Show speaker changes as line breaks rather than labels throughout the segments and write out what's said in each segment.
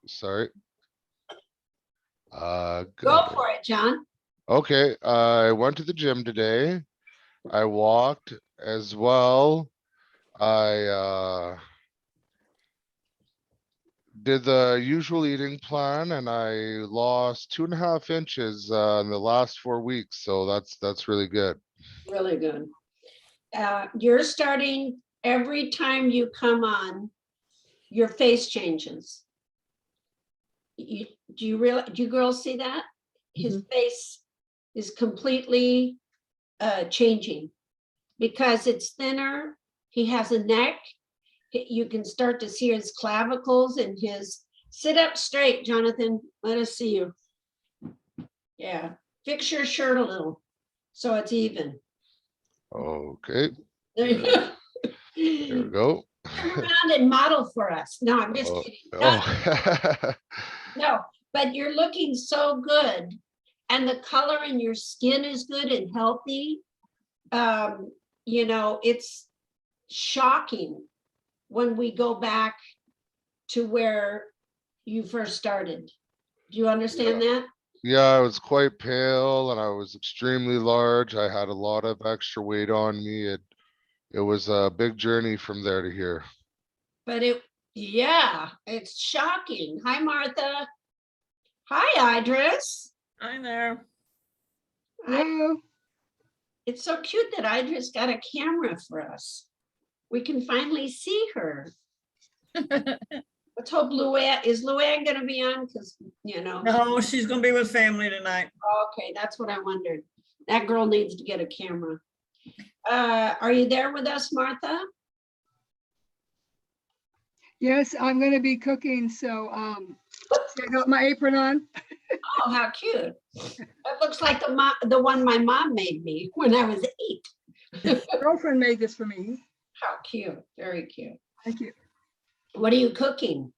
sorry.
Go
Good.
for it, John.
Okay, I went to the gym today. I walked as well. I did the usual eating plan and I lost 2.5 inches in the last 4 weeks. So that's really good.
Really good. You're starting every time you come on, your face changes. Do you girls see that? His face is completely changing because it's thinner. He has a neck. You can start to see his clavicles and his, sit up straight, Jonathan. Let us see you. Yeah, fix your shirt a little so it's even.
Okay,
There you go.
there we go.
Turn around and model for us. No, I'm just
Oh,
kidding.
oh.
No, but you're looking so good. And the color in your skin is good and healthy. It's shocking when we go back to where you first started. Do you understand that?
Yeah, I was quite pale and I was extremely large. I had a lot of extra weight on me. It was a big journey from there to here.
But it's shocking. Hi, Martha. Hi, Idris.
Hi there.
Hello.
It's so cute that Idris got a camera for us. We can finally see her. Let's hope is Luann going to be on? Because,
No, she's gonna be with family tonight.
Okay, that's what I wondered. That girl needs to get a camera. Are you there with us, Martha?
Yes, I'm going to be cooking. So see, I got my apron on.
Oh, how cute. That looks like the one my mom made me when I was 8.
Girlfriend made this for me.
How cute. Very cute.
Thank you.
What are you cooking?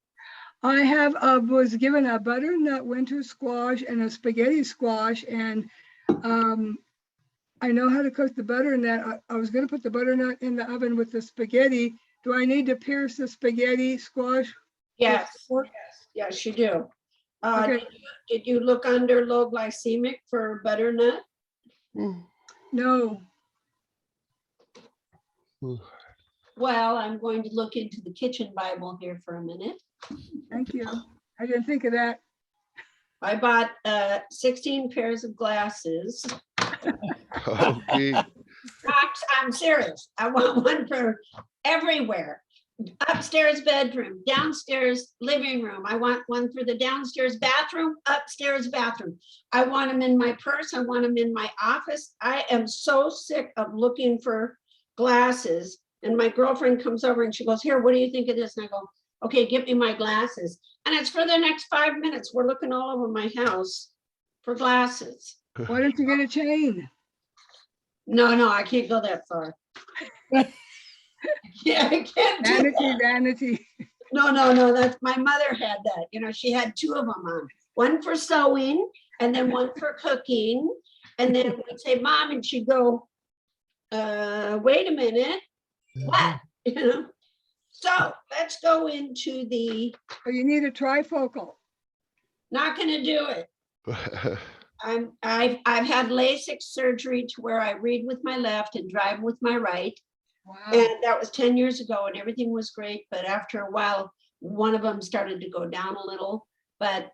I was given a butternut winter squash and a spaghetti squash, and I know how to cook the butternut. I was going to put the butternut in the oven with the spaghetti. Do I need to pierce the spaghetti squash?
Yes. Yes, you do.
Okay.
Did you look under low glycemic for butternut?
No.
Well, I'm going to look into the kitchen Bible here for a minute.
Thank you. I didn't think of that.
I bought 16 pairs of glasses.
Okay.
I'm serious. I want one for everywhere. Upstairs bedroom, downstairs living room. I want one for the downstairs bathroom, upstairs bathroom. I want them in my purse. I want them in my office. I am so sick of looking for glasses. And my girlfriend comes over and she goes, here, what do you think of this? And I go, okay, get me my glasses. And it's for the next 5 minutes. We're looking all over my house for glasses.
Why don't you get a chain?
No, I can't go that far. Yeah, I can't do
Vanity,
that.
vanity.
No, that's my mother had that. She had 2 of them on. One for sewing and then one for cooking. And then we'd say, Mom, and she'd go, wait a minute. What? So let's go into the,
Oh, you need a trifocal.
not gonna do it. I've had LASIK surgery to where I read with my left and drive with my right.
Wow.
And that was 10 years ago and everything was great. But after a while, one of them started to go down a little. But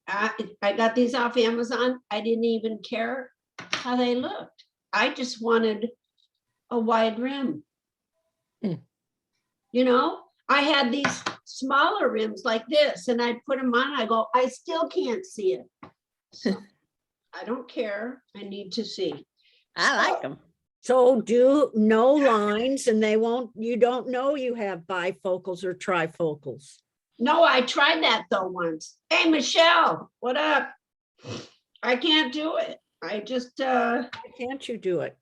I got these off Amazon. I didn't even care how they looked. I just wanted a wide rim. I had these smaller rims like this and I'd put them on. I go, I still can't see it. So I don't care. I need to see.
I like them. So do no lines and you don't know you have bifocals or trifocals.
No, I tried that though once. Hey, Michelle, what up? I can't do it. I just,
Why can't you do it?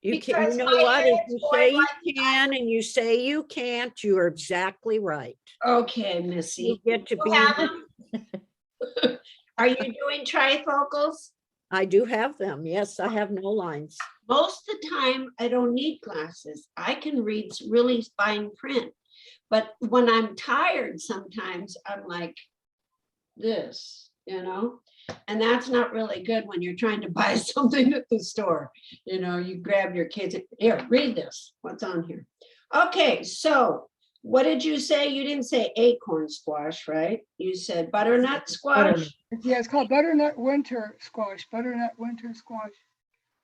You can,
Because
you know
my
what?
head
If
is
you
going
say you
like
can and you say you can't, you are exactly right.
okay,
You
Missy.
get to
You
be,
have them? Are you doing trifocals?
I do have them. Yes, I have no lines.
Most of the time, I don't need glasses. I can read really fine print. But when I'm tired, sometimes I'm like, this, you know? And that's not really good when you're trying to buy something at the store. You know, you grab your kids, here, read this, what's on here. Okay, so what did you say? You didn't say acorn squash, right? You said butternut squash?
Yeah, it's called butternut winter squash, butternut winter squash.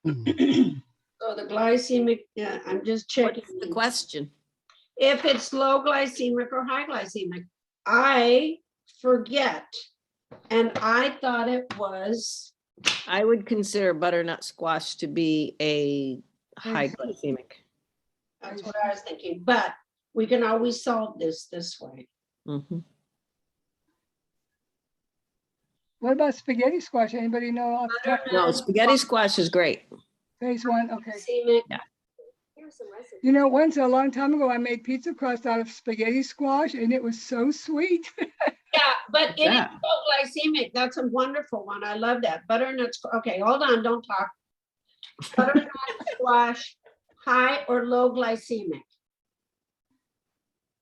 So the glycemic, yeah, I'm just checking.
What's the question?
If it's low glycemic or high glycemic. I forget. And I thought it was,
I would consider butternut squash to be a high
Yes.
glycemic.
that's what I was thinking, but we can always solve this way.
Mhm.
What about spaghetti squash? Anybody know off the top?
No, spaghetti squash is great.
Phase one, okay.
Glycemic,
You know, once a long time ago, I made pizza crust out of spaghetti squash and it was so sweet.
yeah, but it is
Yeah.
low glycemic. That's a wonderful one. I love that. Butternut, okay, hold on, don't talk. Butternut squash, high or low glycemic?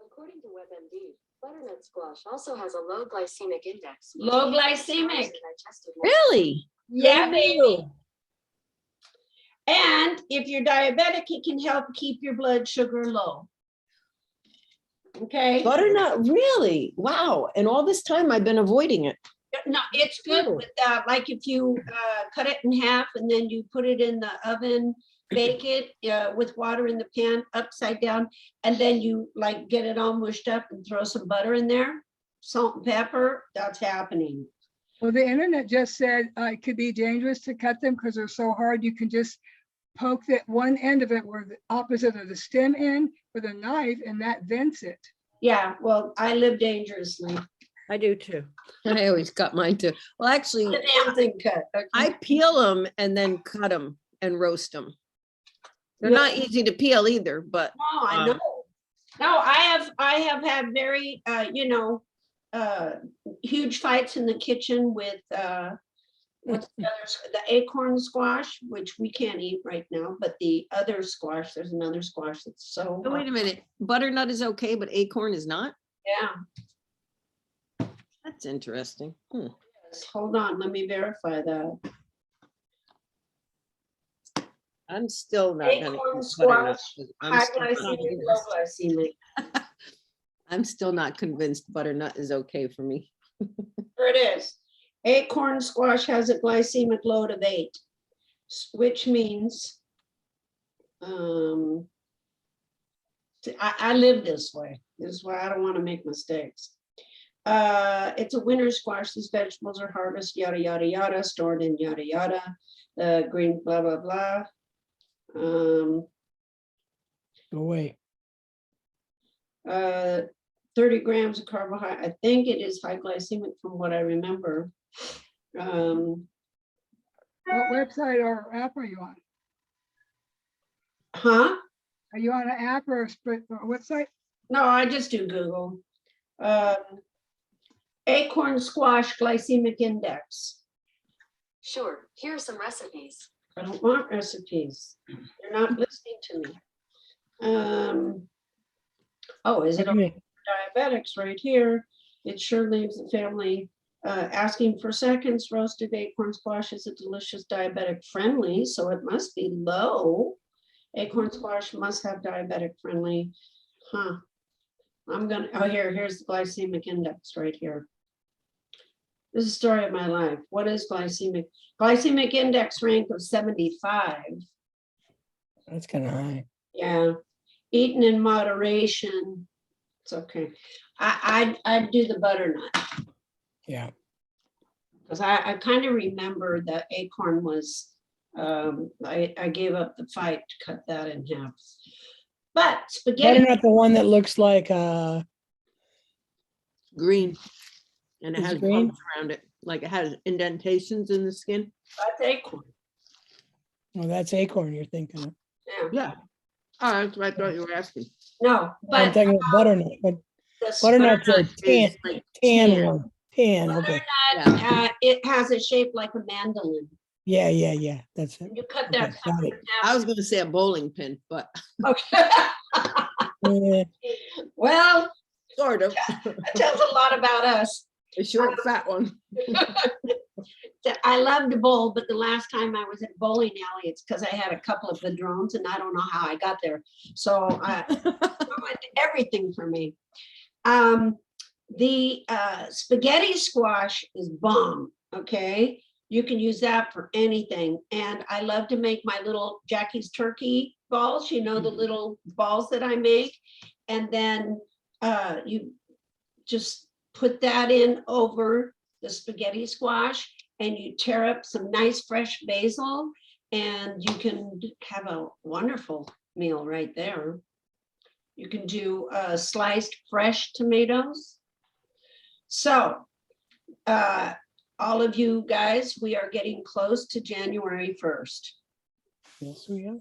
According to WebMD, butternut squash also has a low glycemic index. which
Low
means it
glycemic.
absorbs and digested more.
Really?
Yeah,
Who
baby.
knew?
And if you're diabetic, it can help keep your blood sugar low. Okay,
Butternut, really? Wow. And all this time I've been avoiding it.
no, it's good
Oh.
with, like if you cut it in half and then you put it in the oven, bake it with water in the pan upside down, and then you like get it all mushed up and throw some butter in there, salt and pepper, that's happening.
Well, the internet just said it could be dangerous to cut them because they're so hard. You can just poke that one end of it where the opposite of the stem end with a knife and that vents it.
Yeah, well, I live dangerously.
I do too.
I always cut mine too. Well, actually,
The damn thing cut. okay?
I peel them and then cut them and roast them. They're
Yeah.
not easy to peel either, but
No, I
Um,
know. No, I have had very, huge fights in the kitchen with, what's the others, the acorn squash, which we can't eat right now, but the other squash, there's another squash that's so,
oh, wait a minute. Butternut is okay, but acorn is not?
yeah.
That's interesting. Hmm.
Hold on, let me verify that.
I'm still not gonna.
Acorn
use butternut.
squash,
I'm
High
still not
glycemic, low
convinced.
glycemic.
I'm still not convinced butternut is okay for me.
Here it is. Acorn squash has a glycemic load of 8, which means I live this way. This is why I don't want to make mistakes. It's a winter squash. These vegetables are harvested, yada, yada, yada, stored in yada, yada, the green, blah, blah, blah.
Go away.
30 grams of carbohydrate. I think it is high glycemic from what I remember.
What website or app are you on?
Huh?
Are you on an app or a website?
No, I just do Google. Acorn squash glycemic index.
Sure, here are some recipes.
I don't want recipes. They're not listening to me. Oh, is it on
Okay.
diabetics right here? It sure leaves the family asking for seconds. Roasted acorn squash is a delicious diabetic friendly, so it must be low. Acorn squash must have diabetic friendly. Huh. I'm gonna, oh, here's the glycemic index right here. This is the story of my life. What is glycemic? Glycemic index rank of 75.
That's kind of high.
Yeah, eaten in moderation. It's okay. I'd do the butternut
Yeah.
because I kind of remember that acorn was, I gave up the fight to cut that in half. But spaghetti,
Butternut, the one that looks like,
Green. And it
Is
has
green?
bumps around it, like it has indentations in the skin.
that's acorn.
well, that's acorn you're thinking of.
Yeah,
Yeah. Oh, that's what I thought you were asking.
no,
I'm
but
thinking of butternut, but
the
butternut's a
Butternut
tan,
is like
tan
tan.
one. Tan, okay.
Yeah.
it has a shape like a mandolin.
Yeah, that's it.
You cut
Okay,
that.
got
sucker
it.
in
I
half.
was gonna say a bowling pin, but
Okay.
Yeah,
Well,
sort of.
that tells a lot about us.
The short, fat one.
I love to bowl, but the last time I was at bowling alley, it's because I had a couple of the drones and I don't know how I got there. So everything for me. The spaghetti squash is bomb, okay? You can use that for anything. And I love to make my little Jackie's turkey balls, the little balls that I make. And then you just put that in over the spaghetti squash and you tear up some nice fresh basil and you can have a wonderful meal right there. You can do sliced fresh tomatoes. So all of you guys, we are getting close to January 1st.
Yes, we are.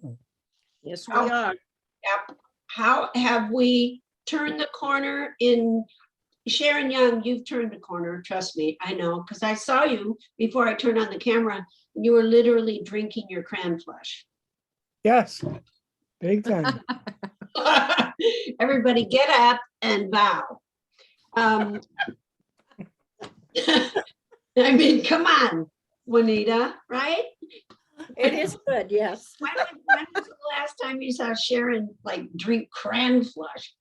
Yes, we are.
Yep. How have we turned the corner in Sharon Young? You've turned the corner, trust me, I know, because I saw you before I turned on the camera and you were literally drinking your cran flush.
Yes, big time.
Everybody get up and bow. I mean, come on, Juanita, right?
It is good, yes.
When was the last time you saw Sharon like drink cran flush?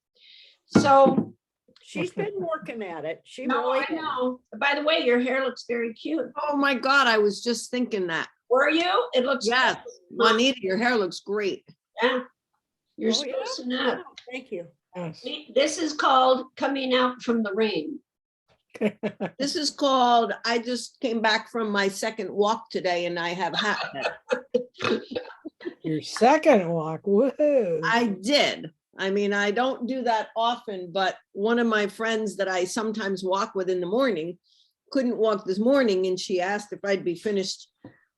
So,
She's been working at it. She
no,
really
I
has.
know. By the way, your hair looks very cute.
Oh my God, I was just thinking that.
Were you? It looks.
Yes, Juanita, your hair looks great.
Yeah. You're
Oh, yeah?
sprucing up.
Oh, thank you.
Yes.
This is called coming out from the rain.
This is called, I just came back from my second walk today and I have hat hair.
Your second walk, woohoo.
I did. I mean, I don't do that often, but one of my friends that I sometimes walk with in the morning couldn't walk this morning and she asked if I'd be finished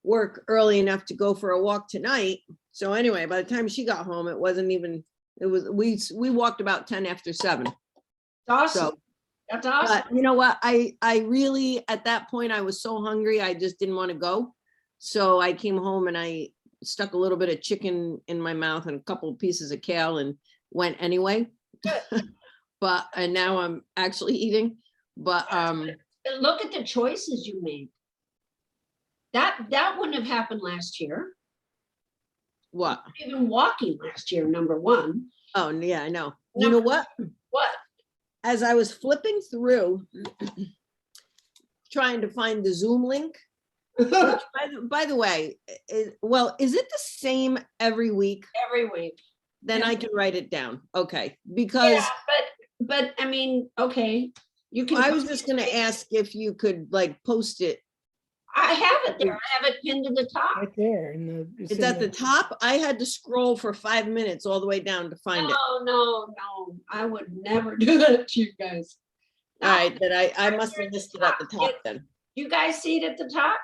work early enough to go for a walk tonight. So anyway, by the time she got home, it wasn't even, it was, we walked about 10 after 7.
It's awesome.
So,
That's awesome.
but you know what? I really, at that point, I was so hungry, I just didn't want to go. So I came home and I stuck a little bit of chicken in my mouth and a couple of pieces of kale and went anyway. But, and now I'm actually eating, but,
Look at the choices you made. That wouldn't have happened last year.
what?
Even walking last year, number one.
Oh, yeah, I know. You know what?
What?
As I was flipping through, trying to find the Zoom link, which, by the way, is it the same every week?
Every week.
Then
Yeah.
I can write it down. Okay, because
Yeah, but I mean, okay, you can.
I was just gonna ask if you could like post it.
I have it there. I have it pinned to the top.
Right there in the.
It's at the top. I had to scroll for 5 minutes all the way down to find it.
No, I would never do that to you guys.
All right, then I must have missed it at the top then.
You guys see it at the top?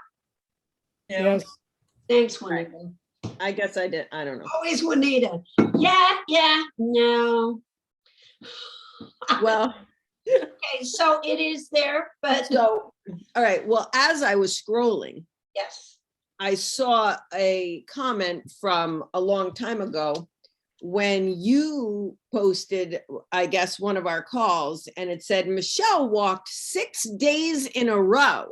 Yes,
Thanks, Juanita.
I guess I did. I don't know.
Always Juanita. Yeah, no.
Well,
Okay, so it is there, but
so, all right, well, as I was scrolling,
yes.
I saw a comment from a long time ago when you posted, I guess, one of our calls, and it said, Michelle walked 6 days in a row.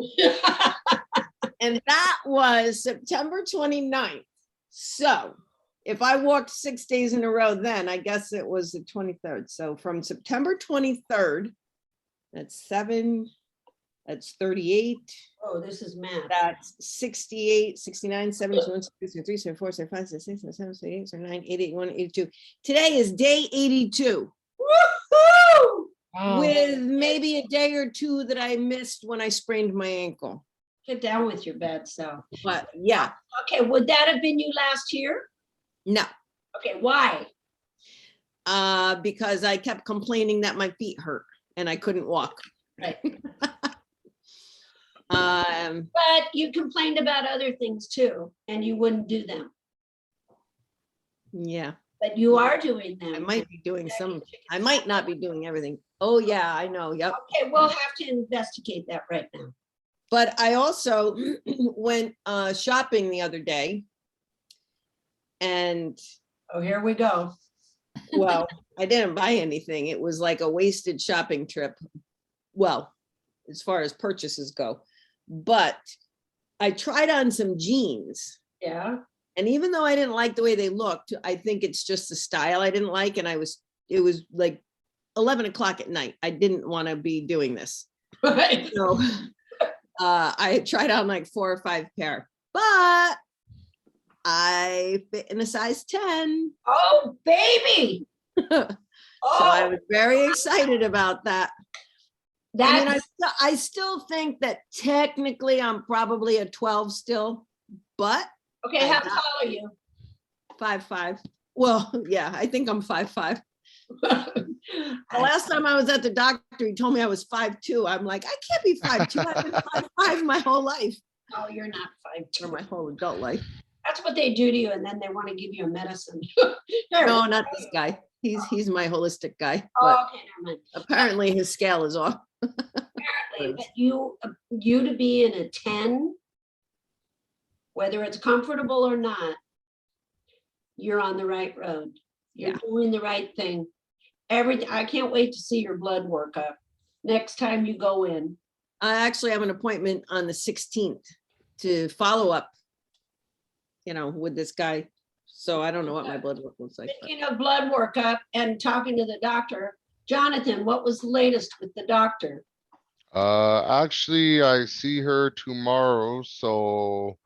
And that was September 29th. So if I walked 6 days in a row, then I guess it was the 23rd. So from September 23rd, that's 7, that's 38.
Oh, this is math.
That's 68, 69, 71, 73, 74, 75, 76, 77, 78, 79, 80, 81, 82. Today is day 82,
Woo-hoo!
wow.
with maybe a day or two that I missed when I sprained my ankle.
Get down with your bad self.
But yeah,
Okay, would that have been you last year?
no,
Okay, why?
because I kept complaining that my feet hurt and I couldn't walk.
Right.
Um,
But you complained about other things too, and you wouldn't do them.
yeah,
But you are doing them.
I might be doing some, I might not be doing everything. Oh, yeah, I know, yep.
Okay, we'll have to investigate that right now.
But I also went shopping the other day. And
Oh, here we go.
well, I didn't buy anything. It was like a wasted shopping trip. Well, as far as purchases go. But I tried on some jeans,
Yeah.
and even though I didn't like the way they looked, I think it's just the style I didn't like. And it was like 11 o'clock at night. I didn't want to be doing this.
Right.
So I had tried on like 4 or 5 pair, but I fit in a size 10.
Oh, baby.
So I
Oh,
was very excited about that. I mean,
that's,
I still think that technically I'm probably a 12 still, but
okay, how tall are you?
5'5". Well, yeah, I think I'm 5'5". The last time I was at the doctor, he told me I was 5'2". I'm like, I can't be 5'2". I've been 5'5" my whole life,
Oh, you're not 5'2".
or my whole adult life.
That's what they do to you, and then they want to give you a medicine. Here.
No, not this guy. He's my holistic guy,
Oh,
but
okay, never mind.
apparently his scale is off.
Apparently, but you to be in a 10, whether it's comfortable or not, you're on the right road. You're
Yeah.
doing the right thing. Everything. I can't wait to see your blood work up next time you go in.
I actually have an appointment on the 16th to follow up, with this guy. So I don't know what my blood work looks like. but-
Speaking of blood workup and talking to the doctor, Jonathan, what was the latest with the doctor?
Actually, I see her tomorrow, so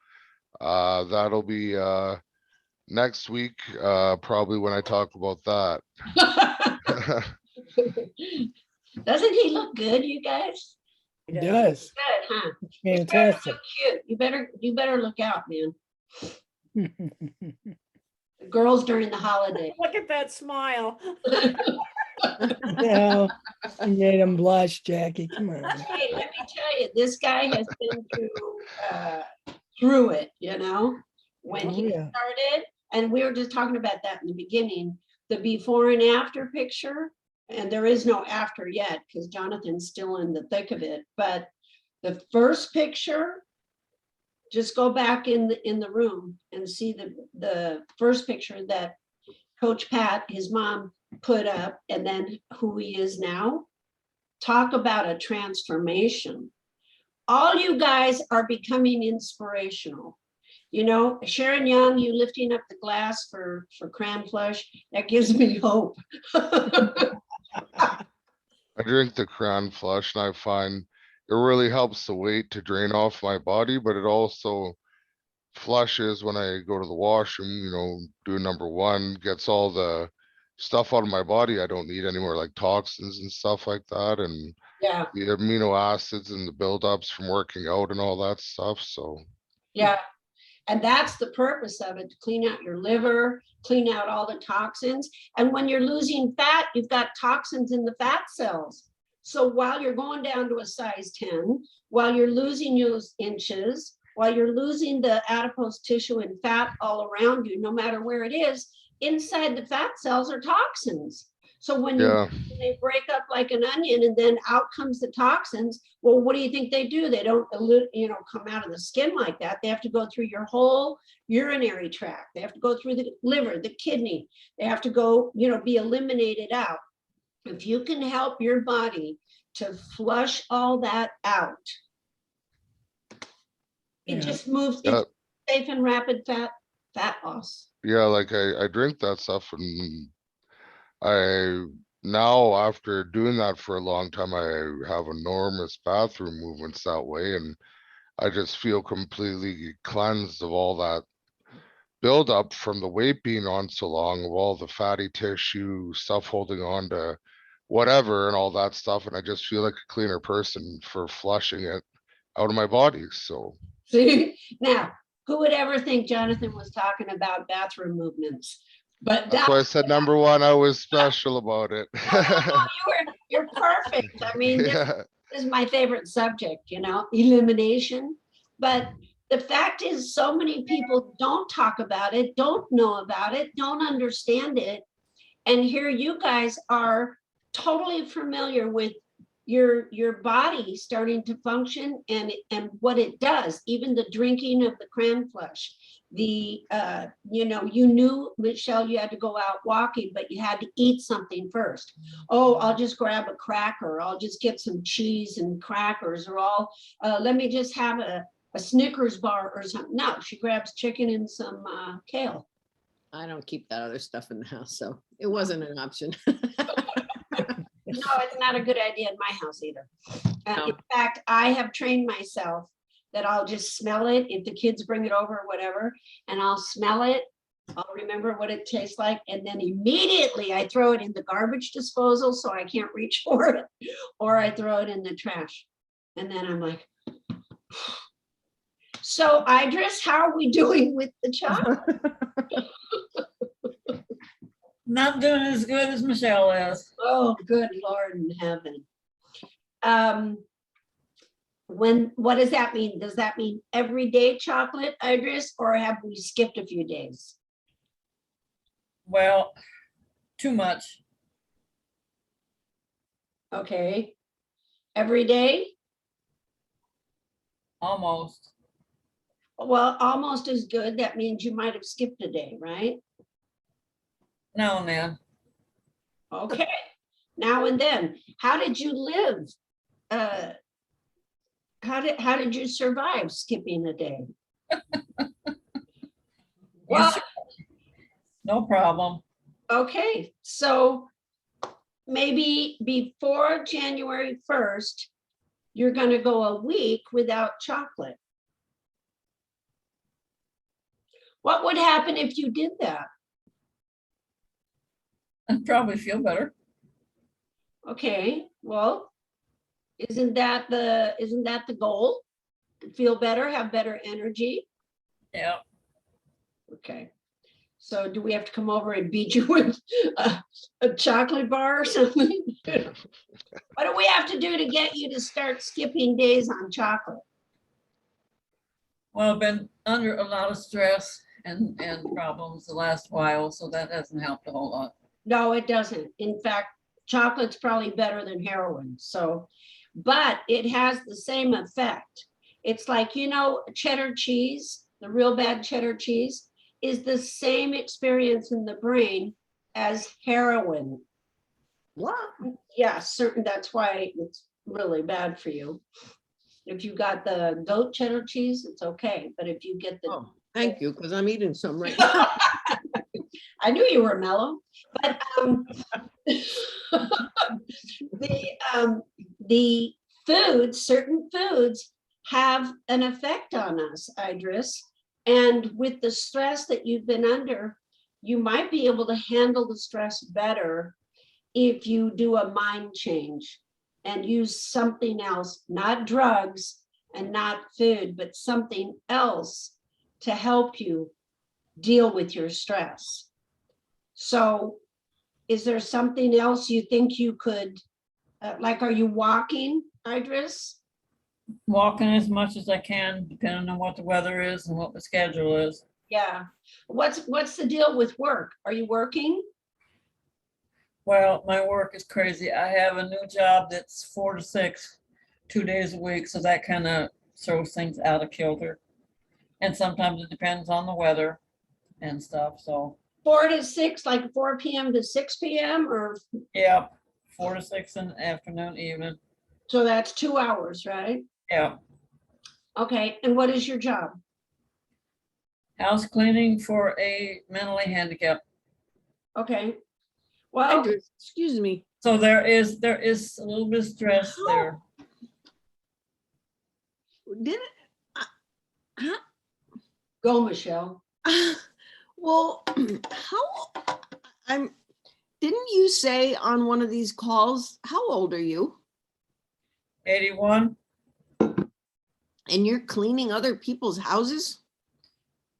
that'll be next week, probably when I talk about that.
Doesn't he look good, you guys?
It does.
Good, huh?
Fantastic.
So cute. You better look out, man. The girls during the holiday.
Look at that smile.
No, you made him blush, Jackie. Come on.
Hey, let me tell you, this guy has been through it, when
Oh,
he
yeah.
started, and we were just talking about that in the beginning, the before and after picture, and there is no after yet, because Jonathan's still in the thick of it, but the first picture, just go back in the room and see the first picture that Coach Pat, his mom, put up, and then who he is now. Talk about a transformation. All you guys are becoming inspirational. Sharon Young, you lifting up the glass for Cran Flush, that gives me hope.
I drink the Crown Flush and I find it really helps the weight to drain off my body, but it also flushes when I go to the washroom, do number 1, gets all the stuff out of my body I don't need anymore, like toxins and stuff like that, and
Yeah,
the amino acids and the buildups from working out and all that stuff, so.
yeah. And that's the purpose of it, to clean out your liver, clean out all the toxins. And when you're losing fat, you've got toxins in the fat cells. So while you're going down to a size 10, while you're losing those inches, while you're losing the adipose tissue and fat all around you, no matter where it is, inside the fat cells are toxins. So when they break up like an onion and then out comes the toxins, well, what do you think they do? They don't come out of the skin like that. They have to go through your whole urinary tract. They have to go through the liver, the kidney. They have to go, be eliminated out. If you can help your body to flush all that out, it
Yeah.
just moves,
Yeah.
it's safe and rapid fat loss.
Yeah, like I drink that stuff and now after doing that for a long time, I have enormous bathroom movements that way, and I just feel completely cleansed of all that buildup from the weight being on so long, of all the fatty tissue, stuff holding on to whatever and all that stuff, and I just feel like a cleaner person for flushing it out of my body, so.
See, now, who would ever think Jonathan was talking about bathroom movements? But
That's why I said number 1, I was special about it.
you're perfect. I mean, this
Yeah,
is my favorite subject, elimination. But the fact is, so many people don't talk about it, don't know about it, don't understand it. And here you guys are totally familiar with, your body starting to function and what it does, even the drinking of the cran flush. The, you know, you knew, Michelle, you had to go out walking, but you had to eat something first. Oh, I'll just grab a cracker. I'll just get some cheese and crackers, or let me just have a Snickers bar or something. No, she grabs chicken and some kale.
I don't keep that other stuff in the house, so it wasn't an option.
No, it's not a good idea in my house either.
No.
In fact, I have trained myself that I'll just smell it if the kids bring it over or whatever, and I'll smell it. I'll remember what it tastes like, and then immediately I throw it in the garbage disposal so I can't reach for it, or I throw it in the trash. And then I'm like, so Idris, how are we doing with the chocolate?
Not doing as good as Michelle is.
Oh, good Lord in heaven. What does that mean? Does that mean everyday chocolate, Idris, or have we skipped a few days?
Well, too much.
Okay. Every day?
Almost.
Well, almost as good. That means you might have skipped a day, right?
Now and then.
Okay. Now and then. How did you live? How did you survive skipping a day? Well,
No problem.
okay, so maybe before January 1st, you're gonna go a week without chocolate. What would happen if you did that?
I'd probably feel better.
Okay, well, isn't that the goal? Feel better, have better energy?
Yeah.
Okay. So do we have to come over and beat you with a chocolate bar or something? What do we have to do to get you to start skipping days on chocolate?
Well, I've been under a lot of stress and problems the last while, so that hasn't helped a whole lot.
No, it doesn't. In fact, chocolate's probably better than heroin. So, but it has the same effect. It's like, you know, cheddar cheese, the real bad cheddar cheese is the same experience in the brain as heroin.
What?
Yeah, certain, that's why it's really bad for you. If you got the goat cheddar cheese, it's okay. But if you get the,
Oh, thank you, because I'm eating some right now.
I knew you were mellow, but the foods, certain foods have an effect on us, Idris. And with the stress that you've been under, you might be able to handle the stress better if you do a mind change and use something else, not drugs and not food, but something else to help you deal with your stress. So is there something else you think you could, like, are you walking, Idris?
Walking as much as I can, depending on what the weather is and what the schedule is.
Yeah. What's the deal with work? Are you working?
Well, my work is crazy. I have a new job that's 4 to 6, 2 days a week, so that kind of throws things out of kilter. And sometimes it depends on the weather and stuff, so
4 to 6, like 4 p.m. to 6 p.m. or,
yeah, 4 to 6 in the afternoon, evening.
so that's 2 hours, right?
Yeah.
Okay, and what is your job?
House cleaning for a mentally handicapped.
Okay. Well,
Excuse me.
So there is a little bit of stress there.
Did it?
go, Michelle.
Well, didn't you say on one of these calls, how old are you?
81.
And you're cleaning other people's houses?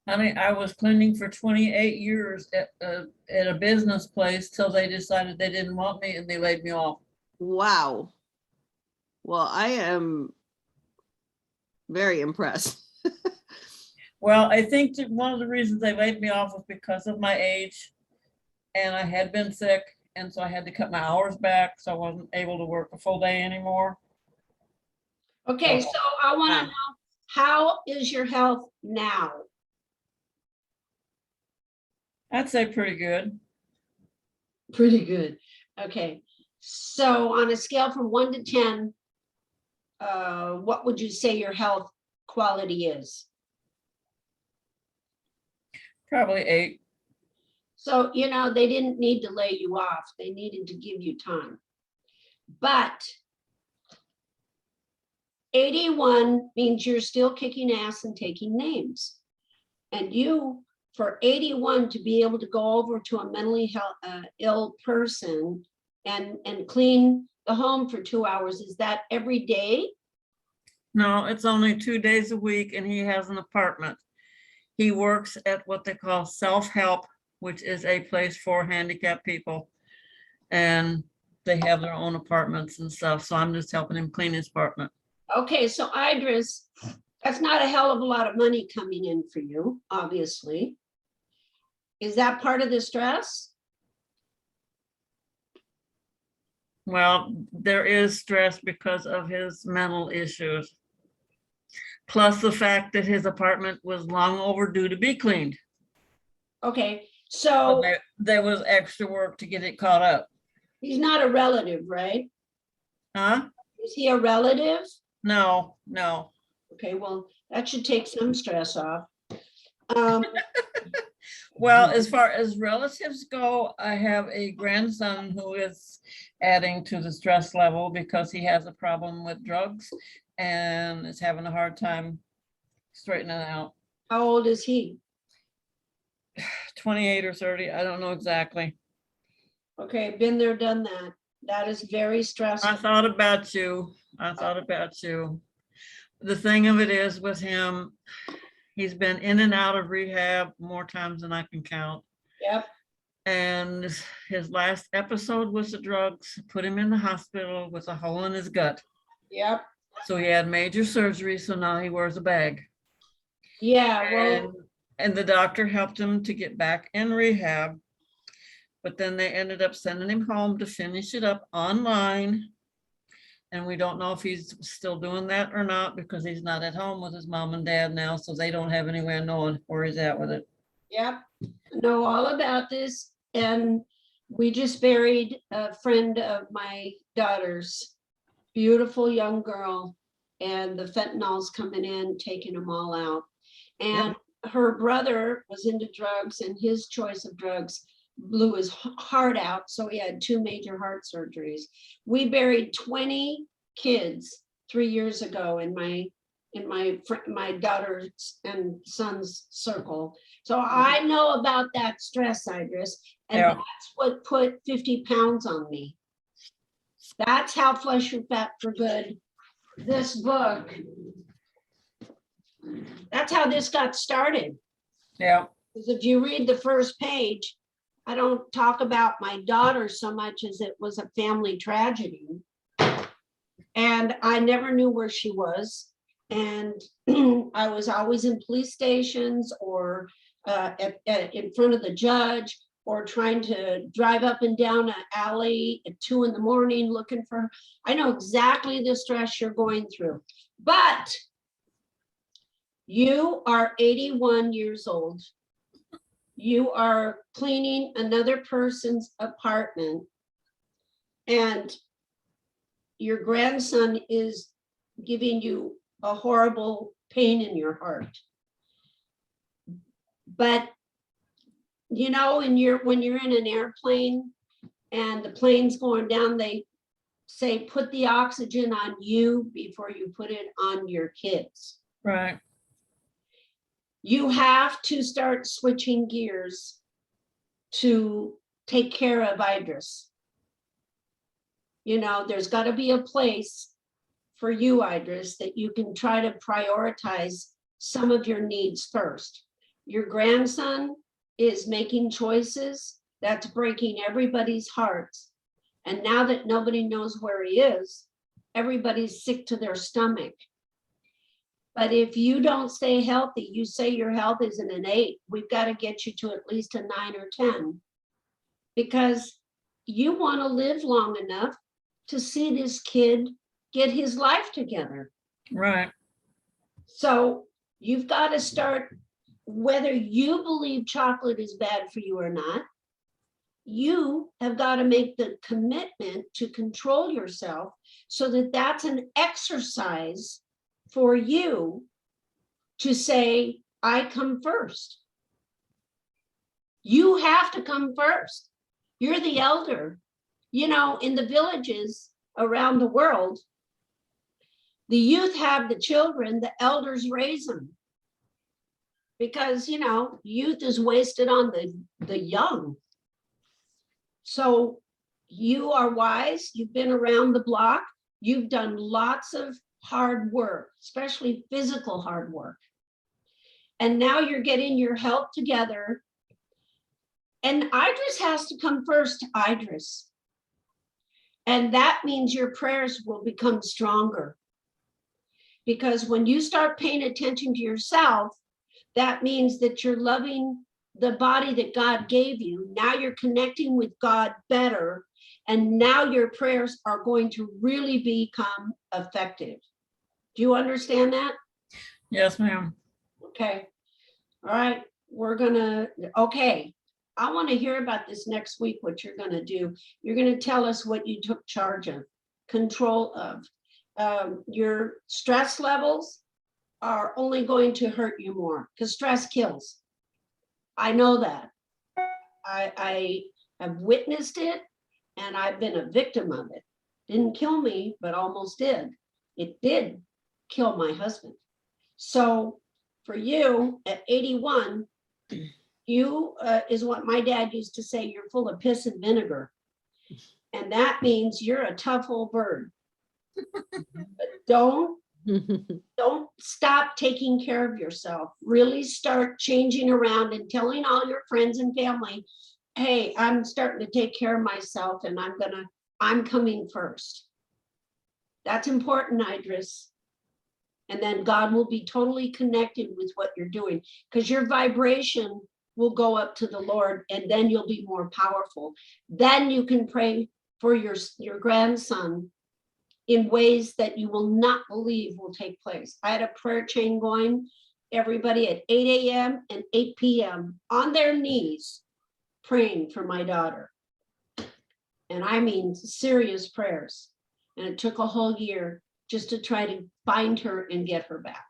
Honey, I was cleaning for 28 years at a business place till they decided they didn't want me and they laid me off.
Wow. Well, I am very impressed.
Well, I think that one of the reasons they laid me off was because of my age, and I had been sick, and so I had to cut my hours back, so I wasn't able to work a full day anymore.
Okay, so I want to
Wow.
know, how is your health now?
I'd say pretty good.
Pretty good. Okay, so on a scale from 1 to 10, what would you say your health quality is?
Probably 8.
So, you know, they didn't need to lay you off. They needed to give you time. But 81 means you're still kicking ass and taking names. And you, for 81 to be able to go over to a mentally ill person and clean the home for 2 hours, is that every day?
No, it's only 2 days a week, and he has an apartment. He works at what they call self-help, which is a place for handicapped people. And they have their own apartments and stuff, so I'm just helping him clean his apartment.
Okay, so Idris, that's not a hell of a lot of money coming in for you, obviously. Is that part of the stress?
Well, there is stress because of his mental issues. Plus the fact that his apartment was long overdue to be cleaned.
Okay,
So
so
there was extra work to get it caught up.
he's not a relative, right?
Huh?
Is he a relative?
No, no.
Okay, well, that should take some stress off. Um,
Well, as far as relatives go, I have a grandson who is adding to the stress level because he has a problem with drugs and is having a hard time straightening it out.
How old is he?
28 or 30, I don't know exactly.
Okay, been there, done that. That is very
I
stressful.
thought about you. I thought about you. The thing of it is with him, he's been in and out of rehab more times than I can count.
Yep,
And his last episode was the drugs, put him in the hospital with a hole in his gut.
yep.
So he had major surgery, so now he wears a bag.
Yeah, well,
And the doctor helped him to get back in rehab. But then they ended up sending him home to finish it up online. And we don't know if he's still doing that or not because he's not at home with his mom and dad now, so they don't have any way of knowing where he's at with it.
yep. Know all about this. And we just buried a friend of my daughter's, beautiful young girl. And the fentanyl's coming in, taking them all out. And her brother was into drugs, and his choice of drugs blew his heart out. So he had 2 major heart surgeries. We buried 20 kids 3 years ago in my daughter's and son's circle. So I know about that stress, Idris, and
Yeah.
that's what put 50 pounds on me. That's how Flesh and Fat for Good, this book, that's how this got started.
Yeah,
Because if you read the first page, I don't talk about my daughter so much as it was a family tragedy. And I never knew where she was. And I was always in police stations or in front of the judge, or trying to drive up and down an alley at 2 in the morning looking for her. I know exactly the stress you're going through. But you are 81 years old. You are cleaning another person's apartment. And your grandson is giving you a horrible pain in your heart. But, you know, when you're in an airplane and the plane's going down, they say, put the oxygen on you before you put it on your kids.
right.
You have to start switching gears to take care of Idris. You know, there's got to be a place for you, Idris, that you can try to prioritize some of your needs first. Your grandson is making choices that's breaking everybody's hearts. And now that nobody knows where he is, everybody's sick to their stomach. But if you don't stay healthy, you say your health is an 8, we've got to get you to at least a 9 or 10. Because you want to live long enough to see this kid get his life together.
Right.
So you've got to start, whether you believe chocolate is bad for you or not, you have got to make the commitment to control yourself so that that's an exercise for you to say, I come first. You have to come first. You're the elder. You know, in the villages around the world, the youth have the children, the elders raise them. Because, you know, youth is wasted on the young. So you are wise, you've been around the block, you've done lots of hard work, especially physical hard work. And now you're getting your health together. And Idris has to come first, Idris. And that means your prayers will become stronger. Because when you start paying attention to yourself, that means that you're loving the body that God gave you. Now you're connecting with God better. And now your prayers are going to really become effective. Do you understand that?
Yes, ma'am.
Okay. All right. We're gonna, okay. I want to hear about this next week, what you're gonna do. You're gonna tell us what you took charge of, control of. Your stress levels are only going to hurt you more because stress kills. I know that. I have witnessed it and I've been a victim of it. Didn't kill me, but almost did. It did kill my husband. So for you at 81, you is what my dad used to say, you're full of piss and vinegar. And that means you're a tough old bird. But don't stop taking care of yourself. Really start changing around and telling all your friends and family, hey, I'm starting to take care of myself and I'm coming first. That's important, Idris. And then God will be totally connected with what you're doing because your vibration will go up to the Lord and then you'll be more powerful. Then you can pray for your grandson in ways that you will not believe will take place. I had a prayer chain going, everybody at 8 a.m. and 8 p.m. on their knees praying for my daughter. And I mean serious prayers. And it took a whole year just to try to find her and get her back.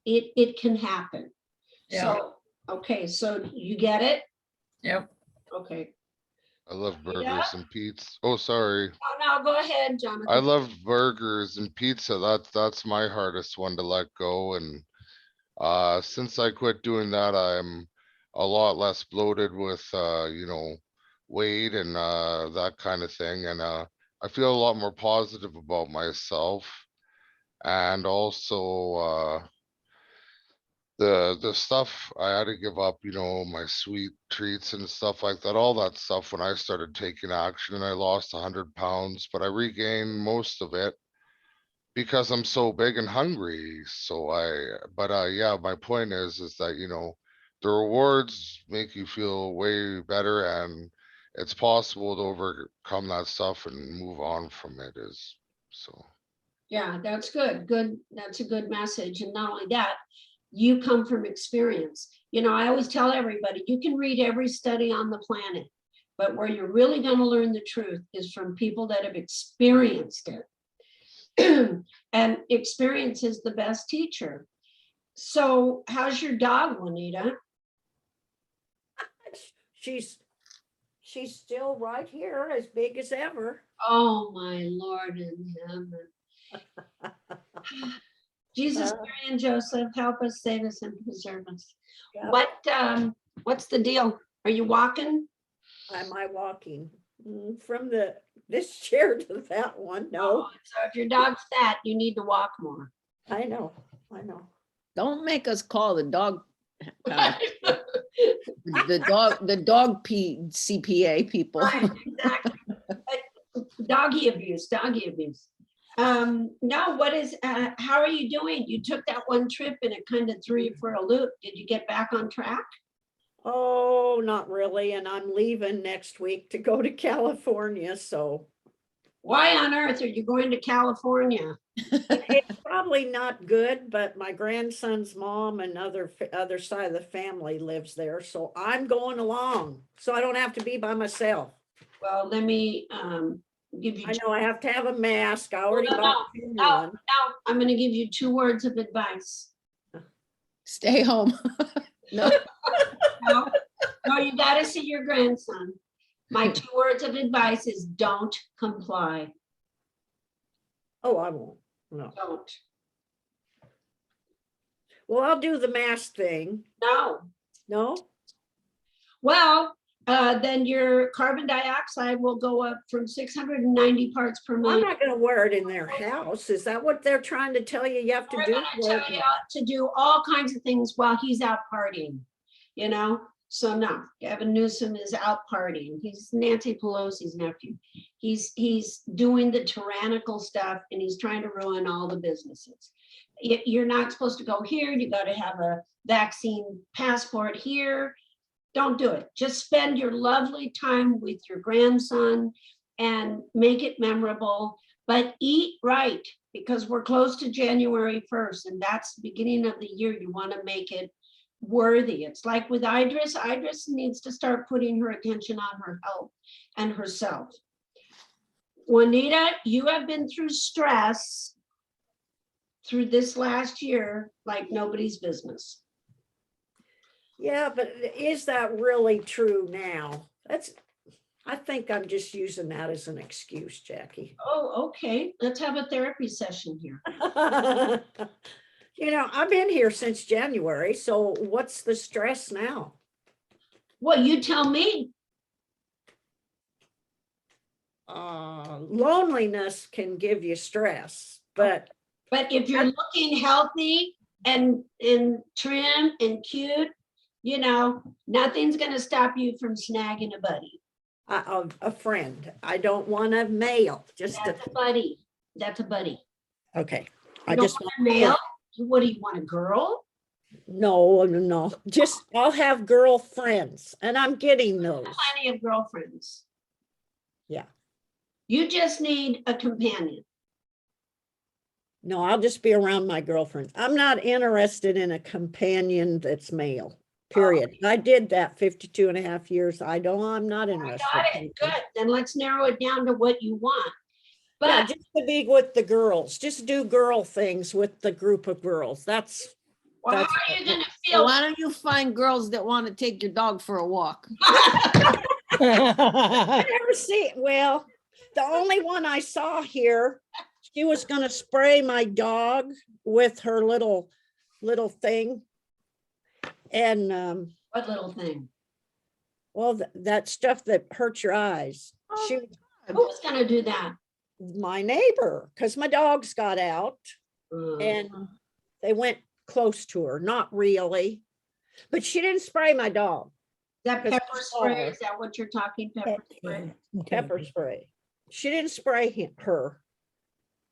It can happen.
Yeah.
So, okay, so you get it?
Yep.
Okay.
I love
Yeah.
burgers and pizza. Oh, sorry.
Oh, no, go ahead, Jonathan.
I love burgers and pizza. That's my hardest one to let go. And since I quit doing that, I'm a lot less bloated with you know, weight and that kind of thing. And I feel a lot more positive about myself. And also the stuff I had to give up, you know, my sweet treats and stuff like that, all that stuff when I started taking action, and I lost 100 pounds, but I regained most of it because I'm so big and hungry. So yeah, my point is that, you know, the rewards make you feel way better, and it's possible to overcome that stuff and move on from it is so.
Yeah, that's good. Good. That's a good message. And not only that, you come from experience. You know, I always tell everybody, you can read every study on the planet, but where you're really going to learn the truth is from people that have experienced it. And experience is the best teacher. So how's your dog, Juanita?
She's still right here, as big as ever.
Oh, my Lord in heaven. Jesus, Mary, and Joseph, help us, save us, and preserve us.
Yep.
What's the deal? Are you walking?
Am I walking from this chair to that one? No,
Oh, so if your dog's fat, you need to walk more.
I know.
Don't make us call the dog. The dog CPA people.
Right, exactly. Doggy abuse. No, how are you doing? You took that one trip and it kind of threw you for a loop. Did you get back on track?
Oh, not really. And I'm leaving next week to go to California, so
Why on earth are you going to California?
it's probably not good, but my grandson's mom and other side of the family lives there, so I'm going along. So I don't have to be by myself.
Well, let me give you.
I know I have to have a mask. I already
No,
bought two new
no,
ones.
no, I'm gonna give you 2 words of advice.
Stay home. No,
No, no, you gotta see your grandson. My 2 words of advice is don't comply.
Oh, I won't. No.
Don't.
Well, I'll do the mask thing.
No.
No?
Well, then your carbon dioxide will go up from 690 parts per
I'm
million.
not gonna wear it in their house. Is that what they're trying to tell you have to
They're
do?
gonna
Wear
tell
it-
you to do all kinds of things while he's out partying, you know? So no, Gavin Newsom is out partying. He's Nancy Pelosi's nephew. He's doing the tyrannical stuff and he's trying to ruin all the businesses. You're not supposed to go here. You gotta have a vaccine passport here. Don't do it. Just spend your lovely time with your grandson and make it memorable, but eat right because we're close to January 1st and that's the beginning of the year. You want to make it worthy. It's like with Idris. Idris needs to start putting her attention on her health and herself. Juanita, you have been through stress through this last year like nobody's business.
Yeah, but is that really true now? I think I'm just using that as an excuse, Jackie.
Oh, okay. Let's have a therapy session here.
You know, I've been here since January, so what's the stress now?
Well, you tell me.
Loneliness can give you stress, but
But if you're looking healthy and trim and cute, you know, nothing's gonna stop you from snagging a buddy.
a friend, I don't want a male, just a,
That's a buddy. That's a buddy.
okay.
You
I
don't
just,
want a male? What do you want, a girl?
no, just, I'll have girlfriends and I'm getting those.
Plenty of girlfriends.
Yeah.
You just need a companion.
No, I'll just be around my girlfriends. I'm not interested in a companion that's male, period. I did that 52 and a half years. I'm not interested.
Got it, good. Then let's narrow it down to what you want.
Yeah,
But
just to be with the girls, just do girl things with the group of girls. That's,
well, how
that's
are you gonna
so
feel?
why don't you find girls that want to take your dog for a walk?
I never see, well, the only one I saw here, she was gonna spray my dog with her little thing. And,
What little thing?
well, that stuff that hurts your eyes. She,
Who's gonna do that?
my neighbor, because my dogs got out and they went close to her, not really. But she didn't spray my dog,
Is that
'cause
pepper
I saw
spray?
her.
Is that what you're talking, pepper spray?
pepper spray. She didn't spray her